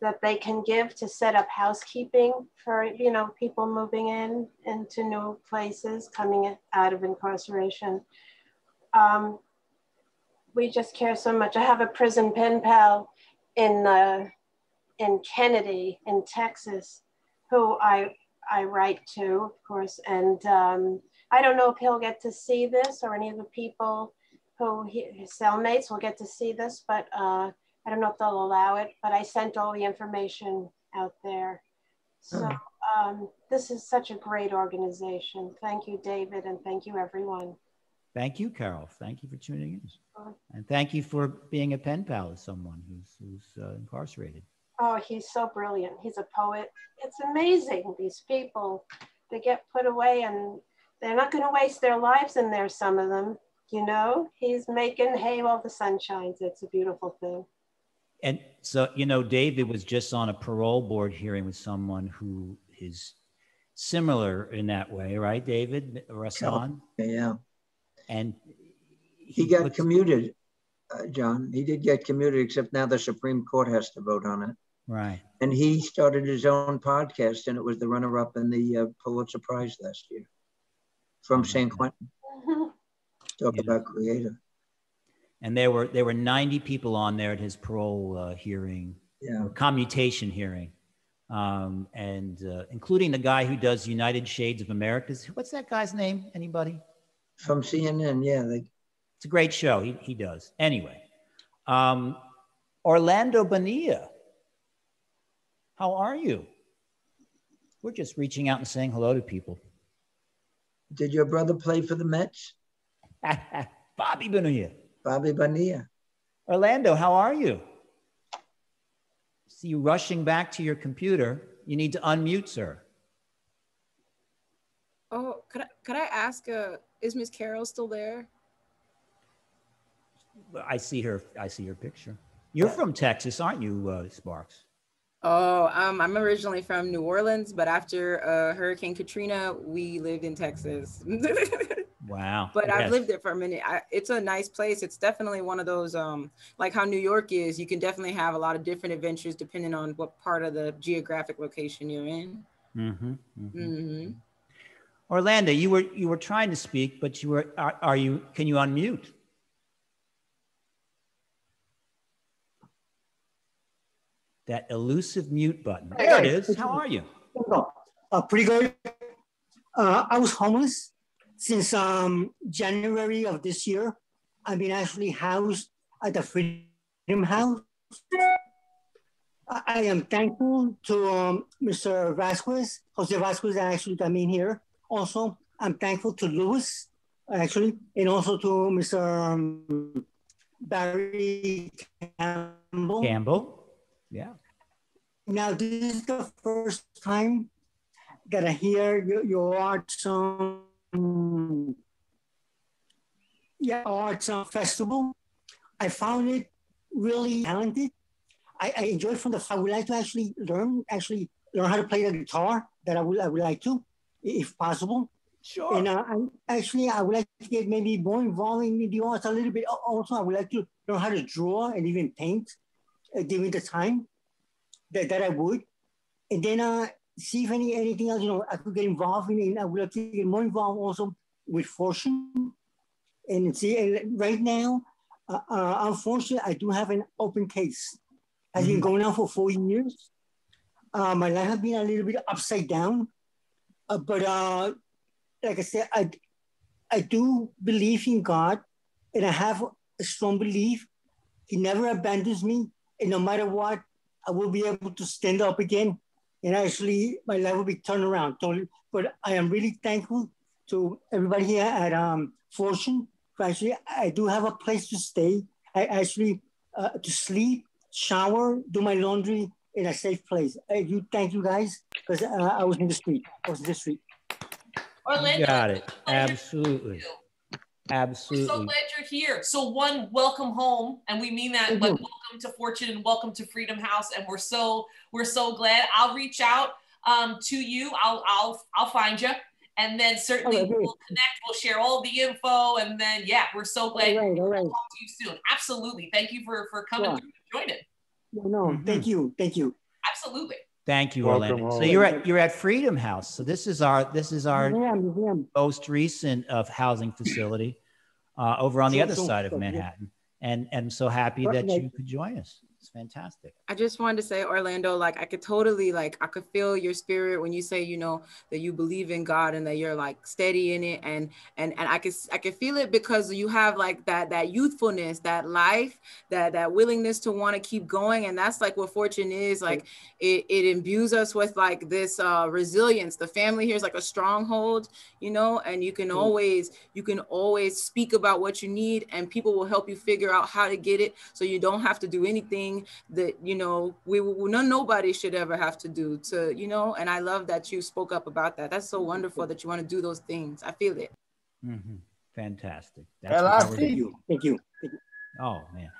that they can give to set up housekeeping for, you know, people moving into new places, coming out of incarceration. We just care so much. I have a prison pen pal in Kennedy, in Texas, who I write to, of course, and I don't know if he'll get to see this or any of the people who his cellmates will get to see this, but I don't know if they'll allow it, but I sent all the information out there. So this is such a great organization. Thank you, David, and thank you, everyone. Thank you, Carol. Thank you for tuning in. And thank you for being a pen pal of someone who's incarcerated. Oh, he's so brilliant. He's a poet. It's amazing, these people, they get put away and they're not going to waste their lives in there, some of them, you know? He's making hay while the sun shines. It's a beautiful thing. And so, you know, David was just on a parole board hearing with someone who is similar in that way, right, David? Rassan? Yeah. And he got commuted, John. He did get commuted, except now the Supreme Court has to vote on it. Right. And he started his own podcast, and it was the runner-up in the Pulitzer Prize last year from San Quentin. Talk about creative. And there were 90 people on there at his parole hearing, or commutation hearing, and including the guy who does United Shades of America. What's that guy's name? Anybody? From CNN, yeah. It's a great show. He does. Anyway, Orlando Bonilla, how are you? We're just reaching out and saying hello to people. Did your brother play for the Mets? Bobby Bonilla. Bobby Bonilla. Orlando, how are you? See you rushing back to your computer. You need to unmute, sir. Oh, could I ask, is Miss Carol still there? I see her picture. You're from Texas, aren't you, Sparks? Oh, I'm originally from New Orleans, but after Hurricane Katrina, we lived in Texas. Wow. But I've lived there for a minute. It's a nice place. It's definitely one of those, like how New York is, you can definitely have a lot of different adventures depending on what part of the geographic location you're in. Mm-hmm. Mm-hmm. Mm-hmm. Orlando, you were trying to speak, but can you unmute? That elusive mute button. There it is. How are you? Pretty good. I was homeless since January of this year. I've been actually housed at the Freedom House. I am thankful to Mr. Vasquez, Jose Vasquez, that actually got me in here. Also, I'm thankful to Louis, actually, and also to Mr. Barry Campbell. Yeah. Now, this is the first time that I hear your arts festival. I found it really talented. I enjoyed from I would like to actually learn how to play the guitar. That I would like to, if possible. Sure. And I would like to get maybe more involved in the arts a little bit. Also, I would like to learn how to draw and even paint during the time that I would. And then see if anything else, I could get involved in. And I would like to get more involved also with Fortune. And see, and right now, unfortunately, I do have an open case. Has been going on for 4 years. My life has been a little bit upside down. But like I said, I do believe in God, and I have a strong belief. He never abandons me. And no matter what, I will be able to stand up again. And actually, my life will be turned around totally. But I am really thankful to everybody here at Fortune. Actually, I do have a place to stay. I actually, to sleep, shower, do my laundry in a safe place. Thank you guys, because I was in the street. Orlando, you got it. Absolutely. Absolutely. We're so glad you're here. So one, welcome home. And we mean that, like, welcome to Fortune and welcome to Freedom House. And we're so glad. I'll reach out to you. I'll find you. And then certainly we'll connect, we'll share all the info. And then, yeah, we're so glad we'll talk to you soon. Absolutely. Thank you for coming through and joining. No, thank you. Thank you. Absolutely. Thank you, Welcome Orlando. So home. you're at Freedom House. So this is our most recent of housing facility over on the other side of Manhattan. And I'm so happy that you could join us. It's fantastic. I just wanted to say, Orlando, like I could totally, like I could feel your spirit when you say, you know, that you believe in God and that you're like steady in it, and I could feel it because you have like that youthfulness, that life, that willingness to want to keep going, and that's like what Fortune is. Like it imbues us with like this resilience. The family here is like a stronghold, you know, and you can always speak about what you need, and people will help you figure out how to get it, so you don't have to do anything that, you know, nobody should ever have to do to, you know. And I love that you spoke up about that. That's so wonderful that you want to do those things. I feel it. Fantastic. Thank you. Oh man.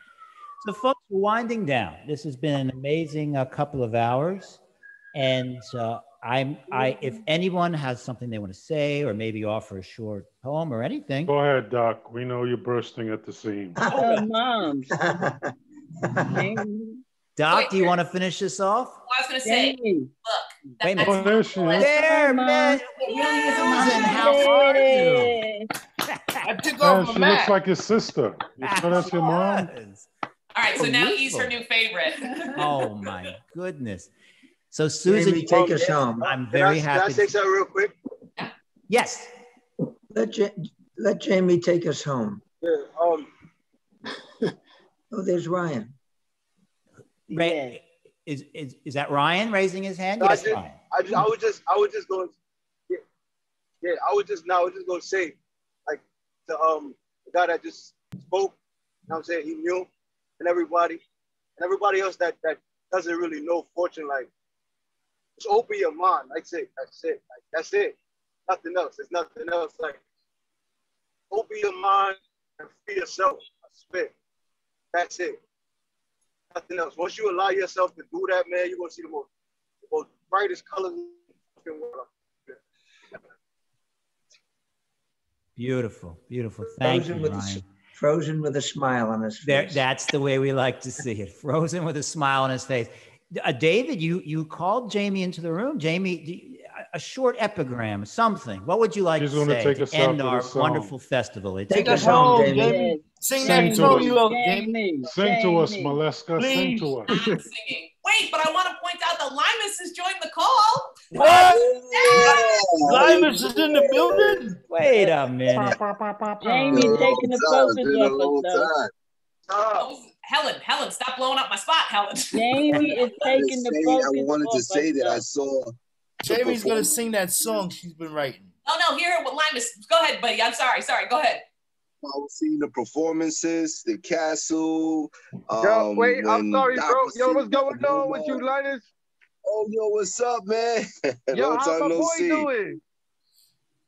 So folks, we're winding down. This has been an amazing couple of hours, and if anyone has something they want to say or maybe offer a short poem or anything, go ahead, Doc. We know you're bursting at the seams. Moms. Doc, do you want to finish this off? Well, I was going to say, look. Wait a minute. Oh, there she is. There, man. Susan, how are you? I took Yeah, off she my looks mask. like your sister. You sure that's your mom? All right, so now he's her new favorite. Oh my goodness. So Susan, Jamie, take us home. I'm very happy. Can I say something real quick? Yes. Let Jamie take us home. Yeah, Oh, there's Ryan. Ray, is that Ryan raising his hand? No, Yes, Ryan. I was just going. Yeah, I was just going to say, like the guy that just spoke. You know what I'm saying, he knew, and everybody else that doesn't really know Fortune, like just open your mind. That's it. Like, that's it. Nothing else. There's nothing else. Like open your mind and free yourself. I swear. That's it. Nothing else. Once you allow yourself to do that, man, you're gonna see the most brightest colors in the world. Beautiful, beautiful. Thank you, Ryan. Frozen with a smile on his face. That's the way we like to see it. Frozen with a smile on his face. David, you called Jamie into the room. Jamie, a short epigram, something. What would you like to say to end our wonderful festival? Take us home, Jamie. Sing that song you wrote, Jamie. Sing to us, Maleska. Sing to us. I'm singing. Wait, but I want to point out that Limus has joined the call. What? Limus is in the building? Wait a minute. Jamie taking the focus off us, though. Helen, stop blowing up my spot, Helen. Jamie is taking the focus I wanted to say that I us. saw. Jamie's gonna sing that song she's been writing. No, hear what Limus. Go ahead, buddy. I'm sorry. Go ahead. I was seeing the performances, the castle. Yo, wait, I'm sorry, bro. Yo, what's going on with you, Linus? Oh, yo, what's up, man? Yo, Long how's time my no boy see. doing?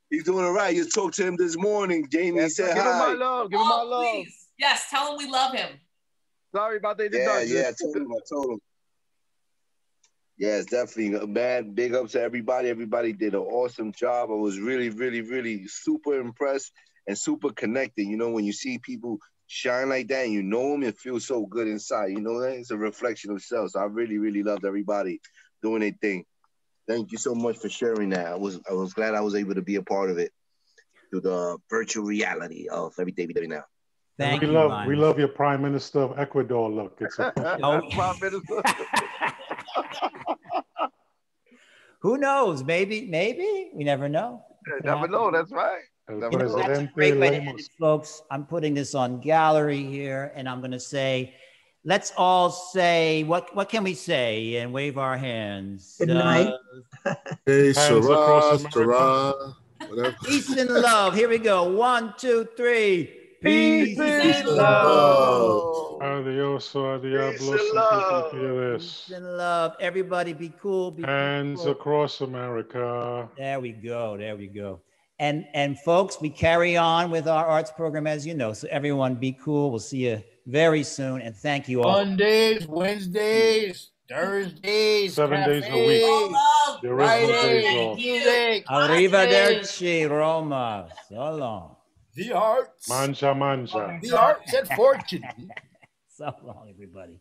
He's doing all right. You talked to him this morning. Jamie said Give him hi. my love. Give him my love. Please. Yes, tell him we love him. Sorry about the introduction. Yeah, I told him. Yes, definitely. Man, big up to everybody. Everybody did an awesome job. I was really, really, really super impressed and super connected. You know, when you see people shine like that and you know them, it feels so good inside. You know, it's a reflection of self. So I really, really loved everybody doing their thing. Thank you so much for sharing that. I was glad I was able to be a part of it through the virtual reality of everything we do now. Thank we you, love we love your Prime Minister of Ecuador look. It's a Prime Minister. Who knows? Maybe we never know. Never know. That's right. You know, that's a great way to end it, folks. I'm putting this on gallery here, and I'm going to say, let's all say, what can we say and wave our hands? Good night. Hey, Hands Sarah, across Sarah, whatever. Peace and love. Here we go. 1, 2, 3. Peace and love. Adios, adios, Peace and love. Peace and love. Everybody be cool. Hands cool. across America. There we go. There we go. And folks, we carry on with our arts program, as you know. So everyone be cool. We'll see you very soon. And thank you all. Mondays, Wednesdays, Thursdays, 7 days a week. All love. baseball. There is no baseball. Music. Arrivederci, Roma. So long. The arts. Mangia, mangia. The arts and fortune. So long, everybody.